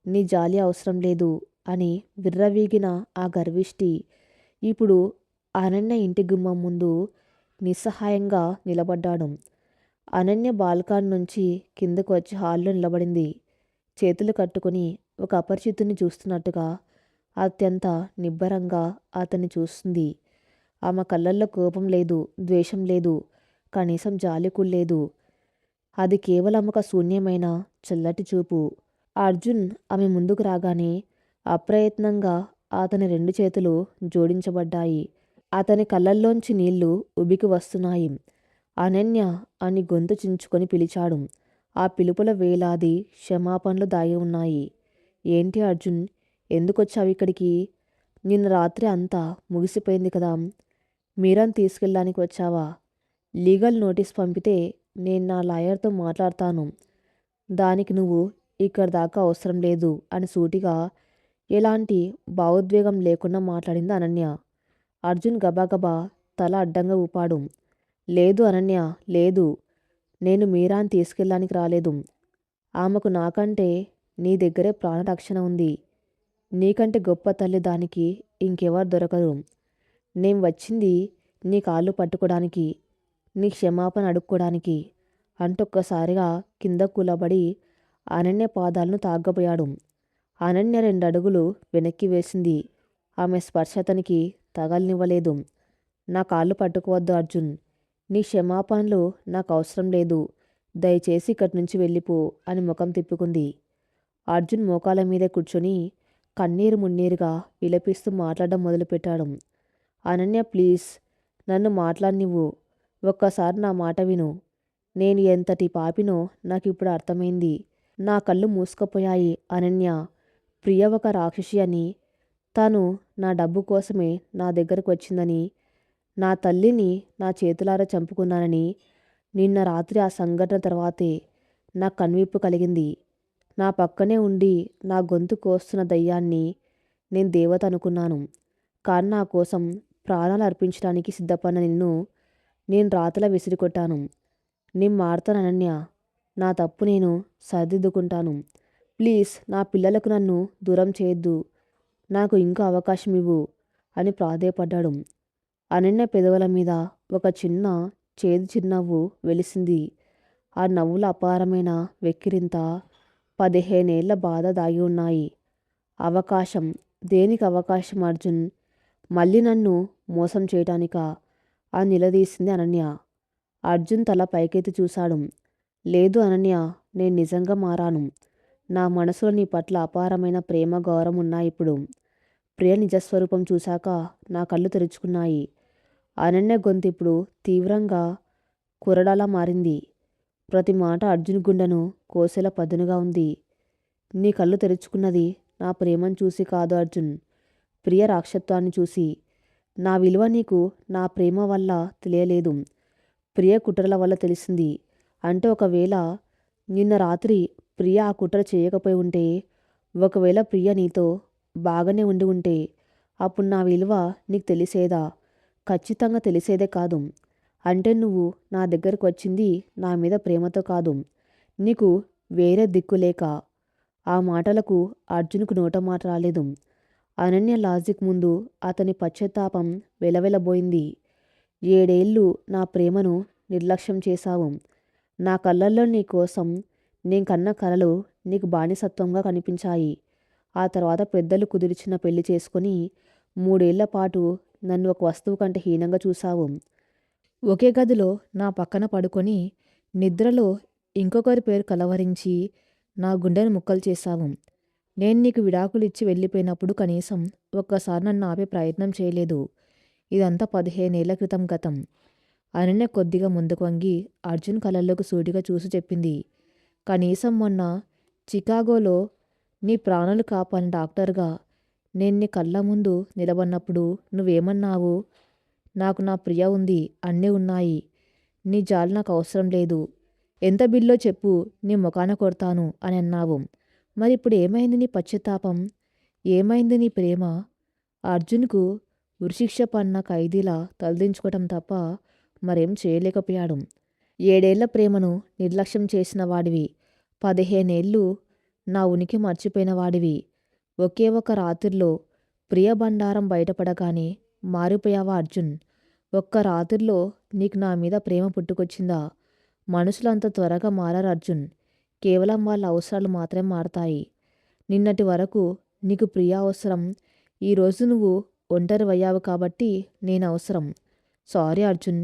Speaker 1: నీ జాలి అవసరం లేదు అని విర్రవీగిన ఆ గర్విష్టి ఇప్పుడు అనన్య ఇంటి గుమ్మం ముందు నిస్సహాయంగా నిలబడ్డాడు. అనన్య బాల్కాన్ నుంచి కిందకు వచ్చి హాల్లో నిలబడింది. చేతులు కట్టుకుని ఒక అపరిచితుని చూస్తున్నట్టుగా అత్యంత నిబ్బరంగా అతన్ని చూస్తుంది. ఆమె కళ్ళల్లో కోపం లేదు, ద్వేషం లేదు, కనీసం జాలి కూడా లేదు. అది కేవలం ఒక శూన్యమైన చల్లటి చూపు. అర్జున్ ఆమె ముందుకు రాగానే అప్రయత్నంగా అతని 2 చేతులు జోడించబడ్డాయి. అతని కళ్ళల్లోంచి నీళ్లు ఉబికి వస్తున్నాయి. అనన్య అని గొంతు చించుకొని పిలిచాడు. ఆ పిలుపుల వేలాది క్షమాపణలు దాగి ఉన్నాయి. ఏంటి అర్జున్, ఎందుకొచ్చావు ఇక్కడికి? నిన్న రాత్రి అంతా ముగిసిపోయింది కదా, మీరాని తీసుకెళ్ళడానికి వచ్చావా? లీగల్ నోటీస్ పంపితే నేను నా లాయర్తో మాట్లాడతాను, దానికి నువ్వు ఇక్కడ దాకా అవసరం లేదు అని సూటిగా ఎలాంటి భావోద్వేగం లేకుండా మాట్లాడింది అనన్య. అర్జున్ గబాగబా తల అడ్డంగా ఊపాడు. లేదు అనన్య, లేదు, నేను మీరాని తీసుకెళ్ళడానికి రాలేదు. ఆమెకు నాకంటే నీ దగ్గరే ప్రాణరక్షణ ఉంది. నీకంటే గొప్ప తల్లి దానికి ఇంకెవరు దొరకరు. నేను వచ్చింది నీ కాళ్ళు పట్టుకోవడానికి, నీ క్షమాపణ అడుక్కోవడానికి అంటొక్కసారిగా కింద కూలబడి అనన్య పాదాలను తాగ్గబోయాడు. అనన్య 2 అడుగులు వెనక్కి వేసింది. ఆమె స్పర్శ అతనికి తగలనివ్వలేదు. నా కాళ్ళు పట్టుకోవద్దు అర్జున్, నీ క్షమాపణలు నాకు అవసరం లేదు, దయచేసి ఇక్కడి నుంచి వెళ్ళిపో అని ముఖం తిప్పుకుంది. అర్జున్ మోకాల మీద కూర్చొని కన్నీరు మున్నీరుగా విలపిస్తూ మాట్లాడడం మొదలుపెట్టాడు. అనన్య ప్లీజ్, నన్ను మాట్లాడనివ్వు. ఒక్కసారి నా మాట విను. నేను ఎంతటి పాపినో నాకు ఇప్పుడు అర్థమైంది. నా కళ్ళు మూసుకుపోయాయి అనన్య. ప్రియ ఒక రాక్షసి అని, తను నా డబ్బు కోసమే నా దగ్గరకు వచ్చిందని, నా తల్లిని నా చేతులారా చంపుకున్నానని నిన్న రాత్రి ఆ సంఘటన తర్వాతే నాకు కనువిప్పు కలిగింది. నా పక్కనే ఉండి నా గొంతు కోస్తున్న దయ్యాన్ని నేను దేవత అనుకున్నాను. కానీ నా కోసం ప్రాణాలు అర్పించడానికి సిద్ధపడిన నిన్ను నేను రాతలా విసిరికొట్టాను. నేను మారుతాను అనన్య, నా తప్పు నేను సరిదిద్దుకుంటాను. ప్లీజ్ నా పిల్లలకు నన్ను దూరం చేయొద్దు, నాకు ఇంకా అవకాశం ఇవ్వు అని ప్రాధేయపడ్డాడు. అనన్య పెదవుల మీద ఒక చిన్న చేదు చిరునవ్వు వెలిసింది. ఆ నవ్వుల అపారమైన వెక్కిరింత, 15 ఏళ్ల బాధ దాగి ఉన్నాయి. అవకాశం? దేనికి అవకాశం అర్జున్? మళ్ళీ నన్ను మోసం చేయటానికా అని నిలదీసింది అనన్య. అర్జున్ తల పైకెత్తి చూశాడు. లేదు అనన్య, నేను నిజంగా మారాను. నా మనసులో నీ పట్ల అపారమైన ప్రేమ, గౌరవం ఉన్నాయి ఇప్పుడు. ప్రియ నిజస్వరూపం చూశాక నా కళ్ళు తెరుచుకున్నాయి. అనన్య గొంతు ఇప్పుడు తీవ్రంగా కురడాలా మారింది. ప్రతి మాట అర్జున్ గుండెను కోసేలా పదునుగా ఉంది. నీ కళ్ళు తెరుచుకున్నది నా ప్రేమను చూసి కాదు అర్జున్, ప్రియ రాక్షత్వాన్ని చూసి. నా విలువ నీకు నా ప్రేమ వల్ల తెలియలేదు, ప్రియ కుట్రల వల్ల తెలిసింది. అంటే ఒకవేళ నిన్న రాత్రి ప్రియ ఆ కుట్ర చేయకపోయి ఉంటే, ఒకవేళ ప్రియ నీతో బాగానే ఉండి ఉంటే అప్పుడు నా విలువ నీకు తెలిసేదా? ఖచ్చితంగా తెలిసేదే కాదు. అంటే నువ్వు నా దగ్గరకు వచ్చింది నా మీద ప్రేమతో కాదు, నీకు వేరే దిక్కు లేక. ఆ మాటలకు అర్జున్కు నోట మాట రాలేదు. అనన్య లాజిక్ ముందు అతని పశ్చాత్తాపం వెలవెలబోయింది. 7 ఏళ్ళు నా ప్రేమను నిర్లక్ష్యం చేశావు. నా కళ్ళల్లో నీ కోసం నేను కన్న కలలు నీకు బానిసత్వంగా కనిపించాయి. ఆ తర్వాత పెద్దలు కుదిర్చిన పెళ్లి చేసుకొని 3 ఏళ్ల పాటు నన్ను ఒక వస్తువు కంటే హీనంగా చూశావు. ఒకే గదిలో నా పక్కన పడుకొని నిద్రలో ఇంకొకరి పేరు కలవరించి నా గుండెను ముక్కలు చేశావు. నేను నీకు విడాకులు ఇచ్చి వెళ్ళిపోయినప్పుడు కనీసం ఒక్కసారి నన్ను ఆపే ప్రయత్నం చేయలేదు. ఇదంతా 15 ఏళ్ల క్రితం గతం. అనన్య కొద్దిగా ముందుకు వంగి అర్జున్ కళ్ళల్లోకి సూటిగా చూసి చెప్పింది. కనీసం మొన్న చికాగోలో నీ ప్రాణాలు కాపాడిన డాక్టర్గా నేను నీ కళ్ళ ముందు నిలబడినప్పుడు నువ్వేమన్నావు? నాకు నా ప్రియ ఉంది, అన్నీ ఉన్నాయి. నీ జాలి నాకు అవసరం లేదు. ఎంత బిల్లో చెప్పు, నీ ముఖాన కొడతాను అని అన్నావు. మరి ఇప్పుడు ఏమైంది నీ పశ్చాత్తాపం? ఏమైంది నీ ప్రేమ? అర్జున్కు ఉరిశిక్ష పడిన ఖైదీలా తలదించుకోవటం తప్ప మరేం చేయలేకపోయాడు. 7 ఏళ్ల ప్రేమను నిర్లక్ష్యం చేసిన వాడివి. 15 ఏళ్ళు నా ఉనికి మర్చిపోయిన వాడివి. ఒకే ఒక రాత్రిలో ప్రియ బండారం బయటపడగానే మారిపోయావా అర్జున్? ఒక్క రాత్రిలో నీకు నా మీద ప్రేమ పుట్టుకొచ్చిందా? మనుషులు అంత త్వరగా మారరు అర్జున్. కేవలం వాళ్ళ అవసరాలు మాత్రమే మారతాయి. నిన్నటి వరకు నీకు ప్రియ అవసరం. ఈరోజు నువ్వు ఒంటరివయ్యావు కాబట్టి నేను అవసరం. సారీ అర్జున్.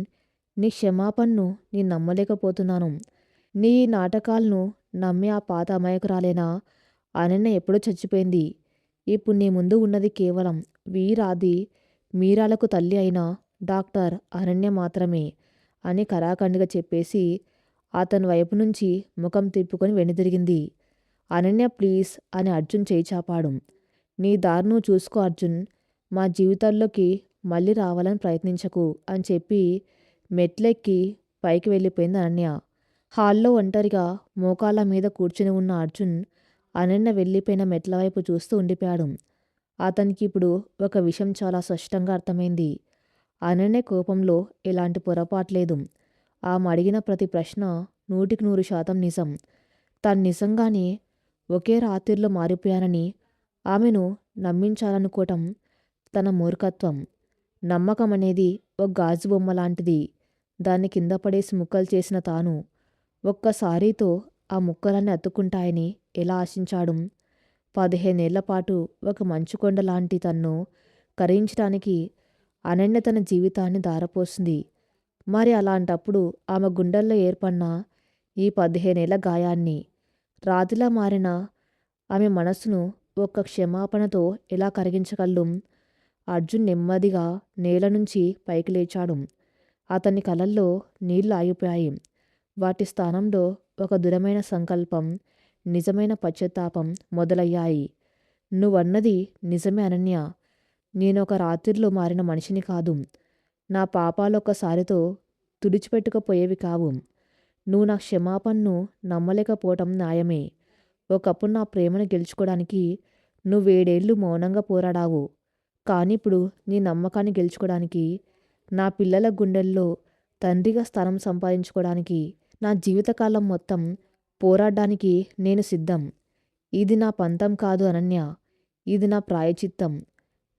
Speaker 1: నీ క్షమాపణను నేను నమ్మలేకపోతున్నాను. నీ నాటకాలను నమ్మి ఆ పాత అమాయకురాలేనా? అనన్య ఎప్పుడో చచ్చిపోయింది. ఇప్పుడు నీ ముందు ఉన్నది కేవలం వీరాది మీరాలకు తల్లి అయిన డాక్టర్ అనన్య మాత్రమే అని కరాఖండిగా చెప్పేసి అతని వైపు నుంచి ముఖం తిప్పుకొని వెనుదిరిగింది. అనన్య ప్లీజ్ అని అర్జున్ చేయి చాపాడు. నీ దారి నువ్వు చూసుకో అర్జున్. మా జీవితాల్లోకి మళ్ళీ రావాలని ప్రయత్నించకు అని చెప్పి మెట్లెక్కి పైకి వెళ్ళిపోయింది అనన్య. హాల్లో ఒంటరిగా మోకాళ్ళ మీద కూర్చుని ఉన్న అర్జున్ అనన్య వెళ్ళిపోయిన మెట్ల వైపు చూస్తూ ఉండిపోయాడు. అతనికి ఇప్పుడు ఒక విషయం చాలా స్పష్టంగా అర్థమైంది. అనన్య కోపంలో ఎలాంటి పొరపాట్లేదు. ఆమె అడిగిన ప్రతి ప్రశ్న 100% నిజం. తాను నిజంగానే ఒకే రాత్రిలో మారిపోయానని ఆమెను నమ్మించాలనుకోవటం తన మూర్ఖత్వం. నమ్మకం అనేది ఒక గాజు బొమ్మ లాంటిది. దాన్ని కింద పడేసి ముక్కలు చేసిన తాను ఒక్కసారితో ఆ ముక్కలన్నీ అతుక్కుంటాయని ఎలా ఆశించాడు? 15 ఏళ్ల పాటు ఒక మంచుకొండ లాంటి తన్ను కరించడానికి అనన్య తన జీవితాన్ని ధారపోసింది. మరి అలాంటప్పుడు ఆమె గుండెల్లో ఏర్పడిన ఈ 15 ఏళ్ల గాయాన్ని రాతిలా మారిన ఆమె మనసును ఒక్క క్షమాపణతో ఎలా కరిగించగలడు? అర్జున్ నెమ్మదిగా నేల నుంచి పైకి లేచాడు. అతని కళ్ళల్లో నీళ్లు ఆగిపోయాయి. వాటి స్థానంలో ఒక దృఢమైన సంకల్పం, నిజమైన పశ్చాత్తాపం మొదలయ్యాయి. నువ్వన్నది నిజమే అనన్య. నేనొక రాత్రిలో మారిన మనిషిని కాదు. నా పాపాలొక్కసారితో తుడిచిపెట్టుకుపోయేవి కావు. నువ్వు నా క్షమాపణను నమ్మలేకపోవటం న్యాయమే. ఒకప్పుడు నా ప్రేమను గెలుచుకోవడానికి నువ్వు 7 ఏళ్ళు మౌనంగా పోరాడావు. కానీ ఇప్పుడు నీ నమ్మకాన్ని గెలుచుకోవడానికి, నా పిల్లల గుండెల్లో తండ్రిగా స్థానం సంపాదించుకోవడానికి, నా జీవితకాలం మొత్తం పోరాడడానికి నేను సిద్ధం. ఇది నా పంతం కాదు అనన్య. ఇది నా ప్రాయచిత్తం.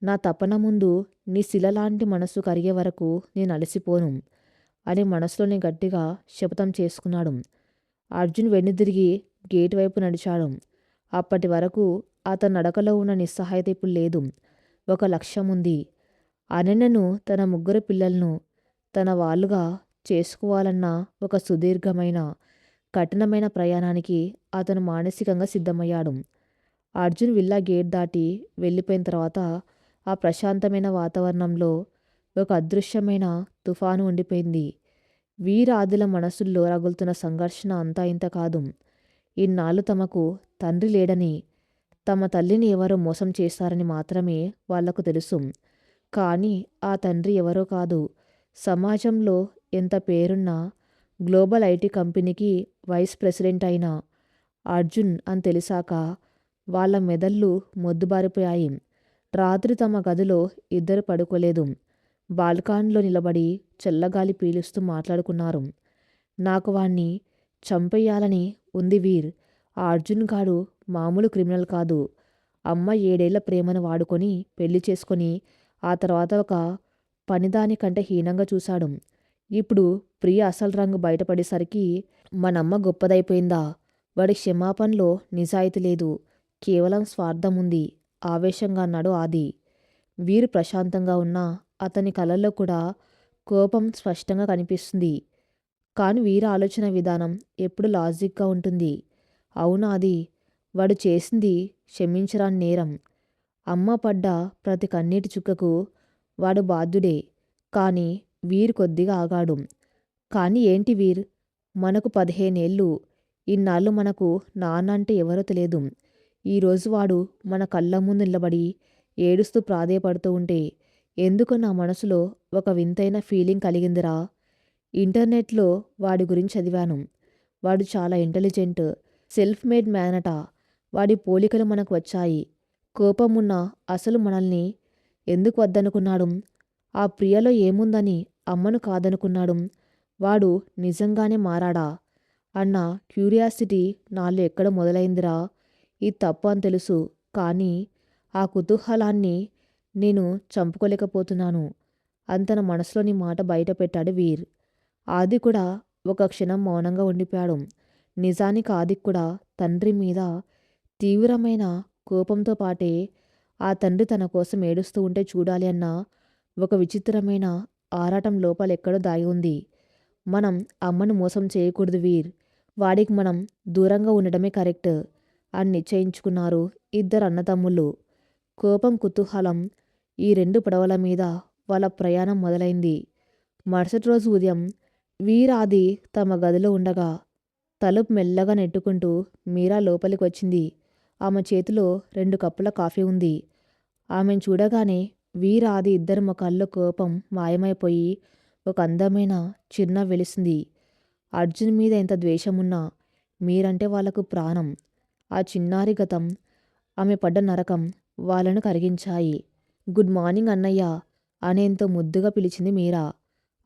Speaker 1: నా తపన ముందు నీ శిలలాంటి మనసు కరిగే వరకు నేను అలసిపోను అని మనసులోనే గట్టిగా శపథం చేసుకున్నాడు. అర్జున్ వెనుదిరిగి గేటు వైపు నడిచాడు. అప్పటి వరకు అతని నడకలో ఉన్న నిస్సహాయత ఇప్పుడు లేదు. ఒక లక్ష్యం ఉంది. అనన్యను, తన 3 పిల్లలను తన వాళ్ళుగా చేసుకోవాలన్న ఒక సుదీర్ఘమైన, కఠినమైన ప్రయాణానికి అతను మానసికంగా సిద్ధమయ్యాడు. అర్జున్ విల్లా గేట్ దాటి వెళ్ళిపోయిన తర్వాత ఆ ప్రశాంతమైన వాతావరణంలో ఒక అదృశ్యమైన తుఫాను ఉండిపోయింది. వీరాదుల మనసుల్లో రగులుతున్న సంఘర్షణ అంతా ఇంత కాదు. ఇన్నాళ్ళు తమకు తండ్రి లేడని, తమ తల్లిని ఎవరో మోసం చేశారని మాత్రమే వాళ్లకు తెలుసు. కానీ ఆ తండ్రి ఎవరో కాదు. సమాజంలో ఎంత పేరున్నా గ్లోబల్ ఐటీ కంపెనీకి వైస్ ప్రెసిడెంట్ అయిన అర్జున్ అని తెలిసాక వాళ్ళ మెదళ్ళు మొద్దుబారిపోయాయి. రాత్రి తమ గదిలో ఇద్దరు పడుకోలేదు. బాల్కాన్లో నిలబడి చల్లగాలి పీలుస్తూ మాట్లాడుకున్నారు. నాకు వాణ్ణి చంపేయాలని ఉంది వీర్. ఆ అర్జున్ గాడు మామూలు క్రిమినల్ కాదు. అమ్మ 7 ఏళ్ల ప్రేమను వాడుకొని పెళ్లి చేసుకొని ఆ తర్వాత ఒక పనిదాని కంటే హీనంగా చూశాడు. ఇప్పుడు ప్రియ అసలు రంగు బయటపడేసరికి మనమ్మ గొప్పదైపోయిందా? వాడి క్షమాపణలో నిజాయితీ లేదు, కేవలం స్వార్థం ఉంది, ఆవేశంగా అన్నాడు ఆది. వీరు ప్రశాంతంగా ఉన్నా అతని కళ్ళల్లో కూడా కోపం స్పష్టంగా కనిపిస్తుంది. కానీ వీరి ఆలోచన విధానం ఎప్పుడు లాజిక్గా ఉంటుంది. అవునా అది? వాడు చేసింది క్షమించరాని నేరం. అమ్మ పడ్డ ప్రతి కన్నీటి చుక్కకు వాడు బాధ్యుడే. కానీ వీర్ కొద్దిగా ఆగాడు. కానీ ఏంటి వీర్? మనకు 15 ఏళ్ళు. ఇన్నాళ్ళు మనకు నాన్న అంటే ఎవరో తెలియదు. ఈరోజు వాడు మన కళ్ళ ముందు నిలబడి ఏడుస్తూ ప్రాధేయపడుతూ ఉంటే ఎందుకో నా మనసులో ఒక వింతైన ఫీలింగ్ కలిగిందిరా. ఇంటర్నెట్‌లో వాడి గురించి చదివాను. వాడు చాలా ఇంటెలిజెంట్, సెల్ఫ్ మేడ్ మ్యాన్ అట. వాడి పోలికలు మనకు వచ్చాయి. కోపమున్నా అసలు మనల్ని ఎందుకు వద్దనుకున్నాడు? ఆ ప్రియలో ఏముందని అమ్మను కాదనుకున్నాడు? వాడు నిజంగానే మారాడా అన్న క్యూరియాసిటీ నాలో ఎక్కడ మొదలైందిరా. ఇది తప్పు అని తెలుసు, కానీ ఆ కుతూహలాన్ని నేను చంపుకోలేకపోతున్నాను. అని తన మనసులోని మాట బయట పెట్టాడు వీర్. ఆది కూడా ఒక క్షణం మౌనంగా ఉండిపోయాడు. నిజానికి ఆదికి కూడా తండ్రి మీద తీవ్రమైన కోపంతో పాటే ఆ తండ్రి తన కోసం ఏడుస్తూ ఉంటే చూడాలి అన్న ఒక విచిత్రమైన ఆరాటం లోపల ఎక్కడో దాగి ఉంది. మనం అమ్మను మోసం చేయకూడదు వీర్. వాడికి మనం దూరంగా ఉండడమే కరెక్ట్ అని నిశ్చయించుకున్నారు ఇద్దరు అన్నదమ్ముళ్ళు. కోపం, కుతూహలం ఈ రెండు పడవల మీద వాళ్ళ ప్రయాణం మొదలైంది. మరుసటి రోజు ఉదయం వీరాది తమ గదిలో ఉండగా తలుపు మెల్లగా నెట్టుకుంటూ మీరా లోపలికి వచ్చింది. ఆమె చేతిలో 2 కప్పుల కాఫీ ఉంది. ఆమెను చూడగానే వీరాది ఇద్దరి ముఖాల్లో కోపం మాయమైపోయి ఒక అందమైన చిరునవ్వు వెలిసింది. అర్జున్ మీద ఎంత ద్వేషమున్నా మీరంటే వాళ్లకు ప్రాణం. ఆ చిన్నారి గతం, ఆమె పడ్డ నరకం వాళ్ళను కరిగించాయి. గుడ్ మార్నింగ్ అన్నయ్య అనేంతో ముద్దుగా పిలిచింది మీరా.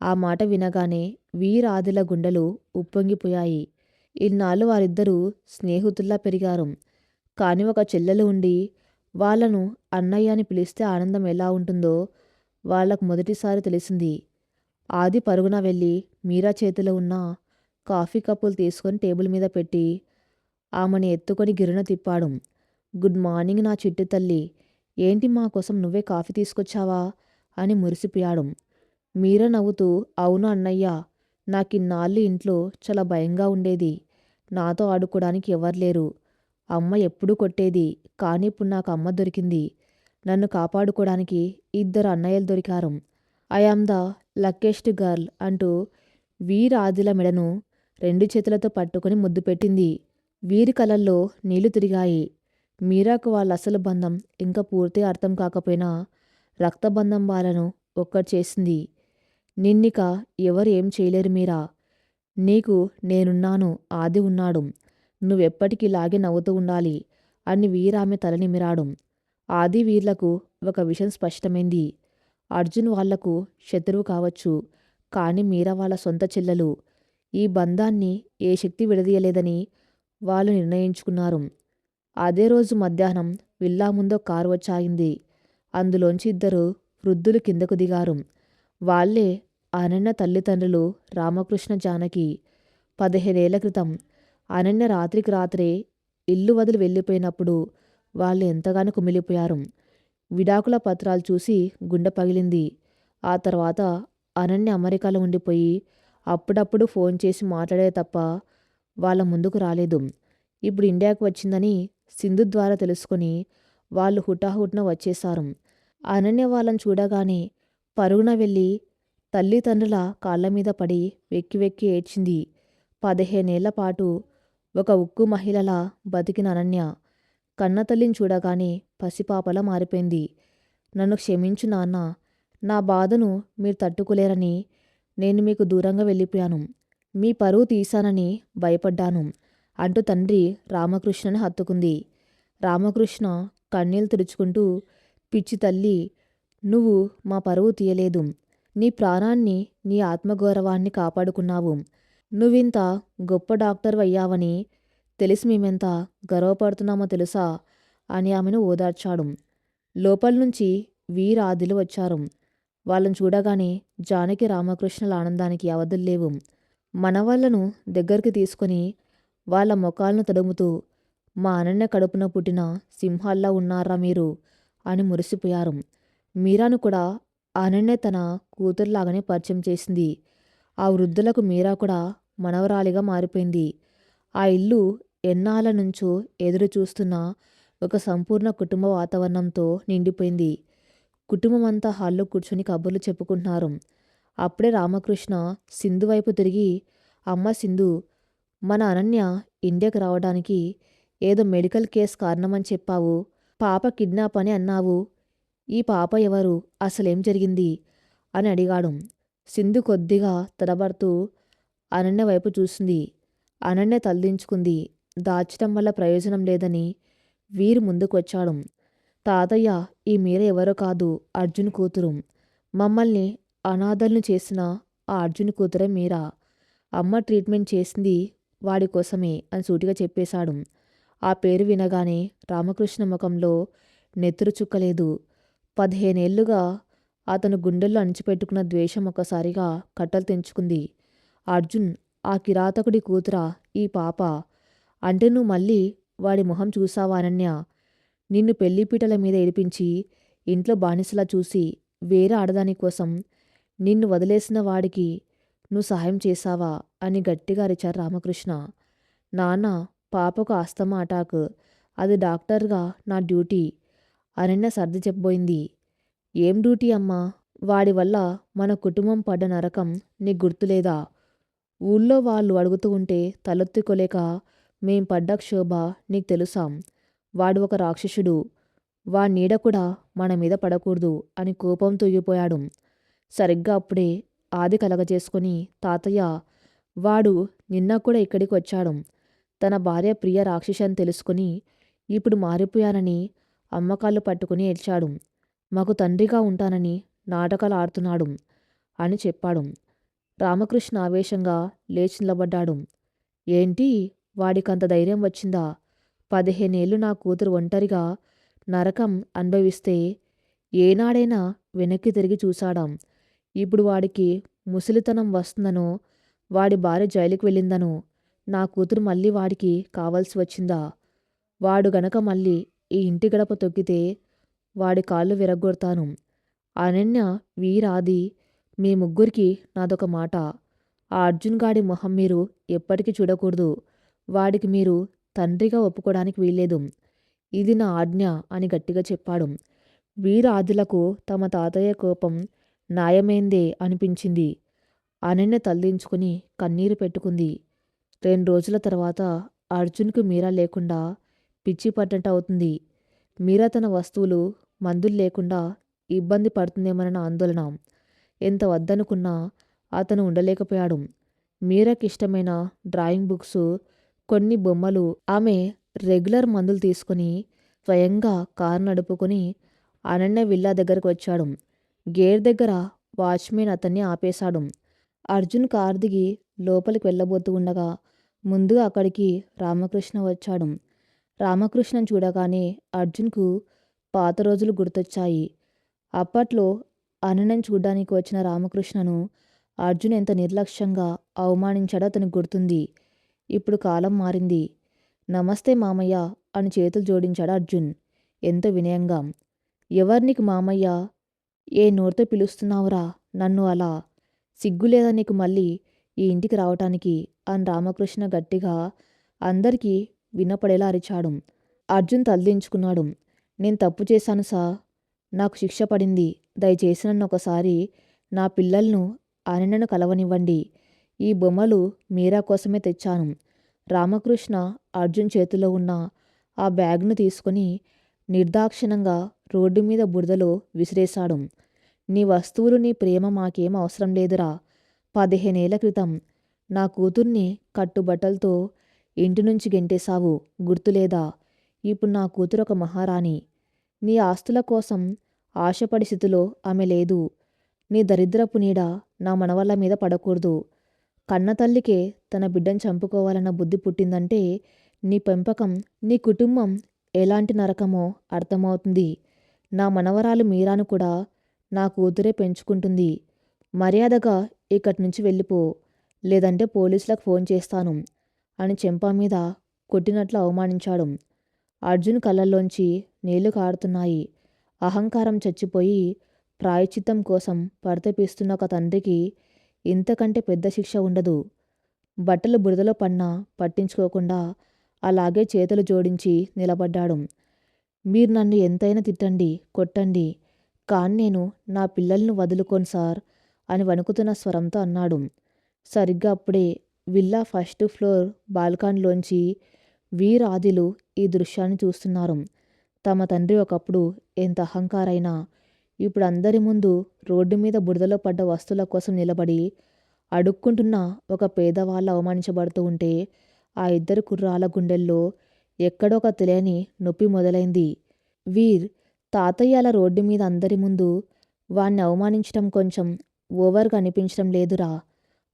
Speaker 1: ఆ మాట వినగానే వీరాదిల గుండెలు ఉప్పొంగిపోయాయి. ఇన్నాళ్ళు వారిద్దరూ స్నేహితుల్లా పెరిగారు. కాని ఒక చెల్లెలు ఉండి వాళ్ళను అన్నయ్య అని పిలిస్తే ఆనందం ఎలా ఉంటుందో వాళ్లకు మొదటిసారి తెలిసింది. ఆది పరుగున వెళ్ళి మీరా చేతిలో ఉన్న కాఫీ కప్పులు తీసుకొని టేబుల్ మీద పెట్టి ఆమెని ఎత్తుకొని గిరున తిప్పాడు. గుడ్ మార్నింగ్ నా చిట్టి తల్లి, ఏంటి మా కోసం నువ్వే కాఫీ తీసుకొచ్చావా అని మురిసిపోయాడు. మీరా నవ్వుతూ, అవును అన్నయ్య, నాకిన్నాళ్ళు ఇంట్లో చాలా భయంగా ఉండేది. నాతో ఆడుకోవడానికి ఎవరు లేరు. అమ్మ ఎప్పుడూ కొట్టేది, కానీ ఇప్పుడు నాకు అమ్మ దొరికింది. నన్ను కాపాడుకోవడానికి 2 అన్నయ్యలు దొరికారు. I am the luckiest girl అంటూ వీర్ ఆదిల మెడను 2 చేతులతో పట్టుకుని ముద్దు పెట్టింది. వీరి కళ్ళల్లో నీళ్లు తిరిగాయి. మీరాకు వాళ్ళ అసలు బంధం ఇంకా పూర్తిగా అర్థం కాకపోయినా రక్తబంధం వాళ్ళను ఒక్కటి చేసింది. నిన్నిక ఎవరు ఏం చేయలేరు మీరా. నీకు నేనున్నాను, ఆది ఉన్నాడు. నువ్వెప్పటికీ ఇలాగే నవ్వుతూ ఉండాలి అని వీరామె తలనిమిరాడు. ఆది వీర్లకు ఒక విషయం స్పష్టమైంది. అర్జున్ వాళ్లకు శత్రువు కావచ్చు, కానీ మీరా వాళ్ళ సొంత చెల్లెలు. ఈ బంధాన్ని ఏ శక్తి విడదీయలేదని వాళ్ళు నిర్ణయించుకున్నారు. అదే రోజు మధ్యాహ్నం విల్లా ముందో కారు వచ్చాగింది. అందులోంచి 2 వృద్ధులు కిందకు దిగారు. వాళ్లే అనన్య తల్లిదండ్రులు రామకృష్ణ, జానకి. 15 ఏళ్ల క్రితం అనన్య రాత్రికి రాత్రే ఇల్లు వదిలి వెళ్ళిపోయినప్పుడు వాళ్ళు ఎంతగానో కుమిలిపోయారు. విడాకుల పత్రాలు చూసి గుండె పగిలింది. ఆ తర్వాత అనన్య అమెరికాలో ఉండిపోయి అప్పుడప్పుడు ఫోన్ చేసి మాట్లాడే తప్ప వాళ్ళ ముందుకు రాలేదు. ఇప్పుడు ఇండియాకు వచ్చిందని సింధు ద్వారా తెలుసుకొని వాళ్ళు హుటాహుటిన వచ్చేశారు. అనన్య వాళ్ళని చూడగానే పరుగున వెళ్ళి తల్లిదండ్రుల కాళ్ళ మీద పడి వెక్కి వెక్కి ఏడ్చింది. 15 ఏళ్ల పాటు ఒక ఉక్కు మహిళలా బతికిన అనన్య కన్నతల్లిని చూడగానే పసిపాపలా మారిపోయింది. నన్ను క్షమించు నాన్న, నా బాధను మీరు తట్టుకోలేరని నేను మీకు దూరంగా వెళ్ళిపోయాను. మీ పరువు తీశానని భయపడ్డాను అంటూ తండ్రి రామకృష్ణని హత్తుకుంది. రామకృష్ణ కన్నీళ్లు తుడుచుకుంటూ, పిచ్చి తల్లి, నువ్వు మా పరువు తీయలేదు. నీ ప్రాణాన్ని, నీ ఆత్మగౌరవాన్ని కాపాడుకున్నావు. నువ్వింత గొప్ప డాక్టర్ అయ్యావని తెలిసి మేమెంత గర్వపడుతున్నామో తెలుసా అని ఆమెను ఓదార్చాడు. లోపల నుంచి వీరాదిలు వచ్చారు. వాళ్ళని చూడగానే జానకి, రామకృష్ణల ఆనందానికి అవధుల్లేవు. మనవాళ్లను దగ్గరికి తీసుకొని వాళ్ళ ముఖాలను తడుముతూ, మా అనన్య కడుపున పుట్టిన సింహాల్లా ఉన్నారా మీరు అని మురిసిపోయారు. మీరాను కూడా అనన్య తన కూతురులాగానే పరిచయం చేసింది. ఆ వృద్ధులకు మీరా కూడా మనవరాలిగా మారిపోయింది. ఆ ఇల్లు ఎన్నాళ్ళ నుంచో ఎదురు చూస్తున్న ఒక సంపూర్ణ కుటుంబ వాతావరణంతో నిండిపోయింది. కుటుంబమంతా హాల్లో కూర్చొని కబుర్లు చెప్పుకుంటున్నారు. అప్పుడే రామకృష్ణ సింధు వైపు తిరిగి, అమ్మ సింధు, మన అనన్య ఇండియాకు రావడానికి ఏదో మెడికల్ కేస్ కారణమని చెప్పావు. పాప కిడ్నాప్ అని అన్నావు. ఈ పాప ఎవరు? అసలేం జరిగింది? అని అడిగాడు. సింధు కొద్దిగా తడబడుతూ అనన్య వైపు చూసింది. అనన్య తలదించుకుంది. దాచడం వల్ల ప్రయోజనం లేదని వీరు ముందుకొచ్చాడు. తాతయ్య, ఈ మీర ఎవరో కాదు, అర్జున్ కూతురు. మమ్మల్ని అనాథల్ని చేసిన ఆ అర్జున్ కూతురే మీరా. అమ్మ ట్రీట్మెంట్ చేసింది వాడి కోసమే అని సూటిగా చెప్పేశాడు. ఆ పేరు వినగానే రామకృష్ణ ముఖంలో నెత్తురు చుక్కలేదు. 15 ఏళ్లుగా అతను గుండెల్లో అణిచిపెట్టుకున్న ద్వేషం ఒక్కసారిగా కట్టలు తెంచుకుంది. అర్జున్, ఆ కిరాతకుడి కూతురా ఈ పాప? అంటే నువ్వు మళ్ళీ వాడి మొహం చూసావా అనన్య? నిన్ను పెళ్లిపీటల మీద ఏడిపించి ఇంట్లో బానిసలా చూసి వేరే ఆడదాని కోసం నిన్ను వదిలేసిన వాడికి నువ్వు సహాయం చేశావా అని గట్టిగా అరిచారు రామకృష్ణ. నాన్న, పాపకు ఆస్తమా అటాక్. అది డాక్టర్గా నా డ్యూటీ. అనన్య సర్ది చెప్పబోయింది. ఏం డ్యూటీ అమ్మా? వాడి వల్ల మన కుటుంబం పడ్డ నరకం నీకు గుర్తులేదా? ఊళ్ళో వాళ్ళు అడుగుతూ ఉంటే తలెత్తుకోలేక మేం పడ్డ క్షోభ నీకు తెలుసా? వాడు ఒక రాక్షసుడు. వాడి నీడ కూడా మన మీద పడకూడదు అని కోపం తూగిపోయాడు. సరిగ్గా అప్పుడే ఆది కలగజేసుకుని, తాతయ్య, వాడు నిన్న కూడా ఇక్కడికి వచ్చాడు. తన భార్య ప్రియ రాక్షసి అని తెలుసుకుని ఇప్పుడు మారిపోయానని అమ్మకాళ్ళు పట్టుకుని ఏడ్చాడు. మాకు తండ్రిగా ఉంటానని నాటకాలు ఆడుతున్నాడు అని చెప్పాడు. రామకృష్ణ ఆవేశంగా లేచి నిలబడ్డాడు. ఏంటి, వాడికంత ధైర్యం వచ్చిందా? 15 ఏళ్ళు నా కూతురు ఒంటరిగా నరకం అనుభవిస్తే ఏనాడైనా వెనక్కి తిరిగి చూశాడా? ఇప్పుడు వాడికి ముసలితనం వస్తుందనో, వాడి భార్య జైలుకి వెళ్ళిందనో నా కూతురు మళ్ళీ వాడికి కావాల్సి వచ్చిందా? వాడు గనక మళ్ళీ ఈ ఇంటి గడప తొక్కితే వాడి కాళ్ళు విరగ్గొడతాను. అనన్య, వీరాది, మీ ముగ్గురికి నాదొక మాట. ఆ అర్జున్ గాడి మొహం మీరు ఎప్పటికీ చూడకూడదు. వాడికి మీరు తండ్రిగా ఒప్పుకోవడానికి వీల్లేదు. ఇది నా ఆజ్ఞ అని గట్టిగా చెప్పాడు. వీరాదులకు తమ తాతయ్య కోపం న్యాయమైందే అనిపించింది. అనన్య తలదించుకుని కన్నీరు పెట్టుకుంది. 2 రోజుల తర్వాత అర్జున్కు మీరా లేకుండా పిచ్చి పడ్డట్టు అవుతుంది. మీరా తన వస్తువులు మందులు లేకుండా ఇబ్బంది పడుతుందేమోనన్న ఆందోళన. ఎంత వద్దనుకున్నా అతను ఉండలేకపోయాడు. మీరాకిష్టమైన డ్రాయింగ్ బుక్స్, కొన్ని బొమ్మలు, ఆమె రెగ్యులర్ మందులు తీసుకుని స్వయంగా కారు నడుపుకొని అనన్య విల్లా దగ్గరకు వచ్చాడు. గేట్ దగ్గర వాచ్మెన్ అతన్ని ఆపేశాడు. అర్జున్ కారు దిగి లోపలికి వెళ్ళబోతూ ఉండగా ముందుగా అక్కడికి రామకృష్ణ వచ్చాడు. రామకృష్ణను చూడగానే అర్జున్కు పాత రోజులు గుర్తొచ్చాయి. అప్పట్లో అనన్యను చూడ్డానికి వచ్చిన రామకృష్ణను అర్జున్ ఎంత నిర్లక్ష్యంగా అవమానించాడో అతనికి గుర్తుంది. ఇప్పుడు కాలం మారింది. నమస్తే మామయ్య అని చేతులు జోడించాడు అర్జున్ ఎంతో వినయంగా. ఎవరు మామయ్య? ఏ నోటితో పిలుస్తున్నావురా నన్ను అలా? సిగ్గులేదా నీకు మళ్ళీ ఈ ఇంటికి రావటానికి అని రామకృష్ణ గట్టిగా అందరికీ వినపడేలా అరిచాడు. అర్జున్ తలదించుకున్నాడు. నేను తప్పు చేశాను సార్, నాకు శిక్ష పడింది. దయచేసి నన్ను ఒకసారి నా పిల్లలను అనన్యను కలవనివ్వండి. ఈ బొమ్మలు మీరా కోసమే తెచ్చాను. రామకృష్ణ అర్జున్ చేతిలో ఉన్న ఆ బ్యాగ్ను తీసుకుని నిర్దాక్షిణంగా రోడ్డు మీద బురదలో విసిరేశాడు. నీ వస్తువులు, నీ ప్రేమ మాకేం అవసరం లేదురా. 15 ఏళ్ల క్రితం నా కూతుర్ని కట్టుబట్టలతో ఇంటి నుంచి గెంటేశావు, గుర్తులేదా? ఇప్పుడు నా కూతురు ఒక మహారాణి. నీ ఆస్తుల కోసం ఆశపడి స్థితిలో ఆమె లేదు. నీ దరిద్రపు నీడ నా మనవళ్ళ మీద పడకూడదు. కన్నతల్లికే తన బిడ్డను చంపుకోవాలన్న బుద్ధి పుట్టిందంటే నీ పెంపకం, నీ కుటుంబం ఎలాంటి నరకమో అర్థమవుతుంది. నా మనవరాలు మీరాను కూడా నా కూతురే పెంచుకుంటుంది. మర్యాదగా ఇక్కడి నుంచి వెళ్ళిపో, లేదంటే పోలీసులకు ఫోన్ చేస్తాను అని చెంప మీద కొట్టినట్లు అవమానించాడు. అర్జున్ కళ్ళల్లోంచి నీళ్లు కారుతున్నాయి. అహంకారం చచ్చిపోయి ప్రాయశ్చిత్తం కోసం పరితపిస్తున్న ఒక తండ్రికి ఇంతకంటే పెద్ద శిక్ష ఉండదు. బట్టలు బురదలో పడినా పట్టించుకోకుండా అలాగే చేతులు జోడించి నిలబడ్డాడు. మీరు నన్ను ఎంతైనా తిట్టండి, కొట్టండి, కానీ నేను నా పిల్లలను వదులుకోను సార్ అని వణుకుతున్న స్వరంతో అన్నాడు. సరిగ్గా అప్పుడే విల్లా ఫస్ట్ ఫ్లోర్ బాల్కానీలోంచి వీర్ ఆదిలు ఈ దృశ్యాన్ని చూస్తున్నారు. తమ తండ్రి ఒకప్పుడు ఎంత అహంకారైనా ఇప్పుడు అందరి ముందు రోడ్డు మీద బురదలో పడ్డ వస్తువుల కోసం నిలబడి అడుక్కుంటున్న ఒక పేదవాళ్ళ అవమానించబడుతూ ఉంటే ఆ ఇద్దరు కుర్రాళ్ళ గుండెల్లో ఎక్కడో ఒక తెలియని నొప్పి మొదలైంది. వీర్ తాతయ్య అలా రోడ్డు మీద అందరి ముందు వాణ్ణి అవమానించడం కొంచెం ఓవర్గా అనిపించడం లేదురా,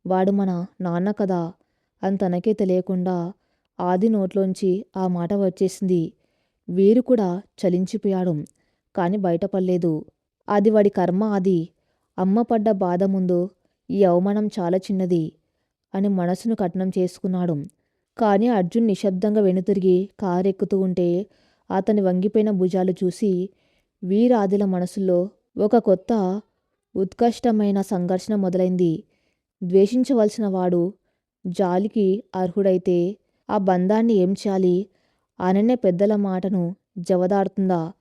Speaker 1: వాడు మన నాన్న కదా అని తనకే తెలియకుండా ఆది నోట్లోంచి ఆ మాట వచ్చేసింది. వీరు కూడా చలించిపోయాడు. కాని బయటపడలేదు. అది వాడి కర్మ. అది అమ్మ పడ్డ బాధ ముందు ఈ అవమానం చాలా చిన్నది అని మనసును కఠినం చేసుకున్నాడు. కానీ అర్జున్ నిశ్శబ్దంగా వెనుతిరిగి కారెక్కుతూ ఉంటే అతని వంగిపోయిన భుజాలు చూసి వీరాదిల మనసులో ఒక కొత్త ఉత్కష్టమైన సంఘర్షణ మొదలైంది. ద్వేషించవలసిన వాడు జాలికి అర్హుడైతే ఆ బంధాన్ని ఏం చేయాలి? అనన్య పెద్దల మాటను జవదాడుతుందా?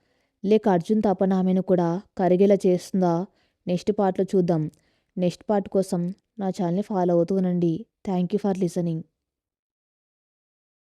Speaker 1: లేక అర్జున్ తపన ఆమెను కూడా కరిగేలా చేస్తుందా? నెక్స్ట్ పార్ట్లో చూద్దాం. నెక్స్ట్ పార్ట్ కోసం నా ఛానల్ని ఫాలో అవుతూ ఉండండి. Thank you for listening.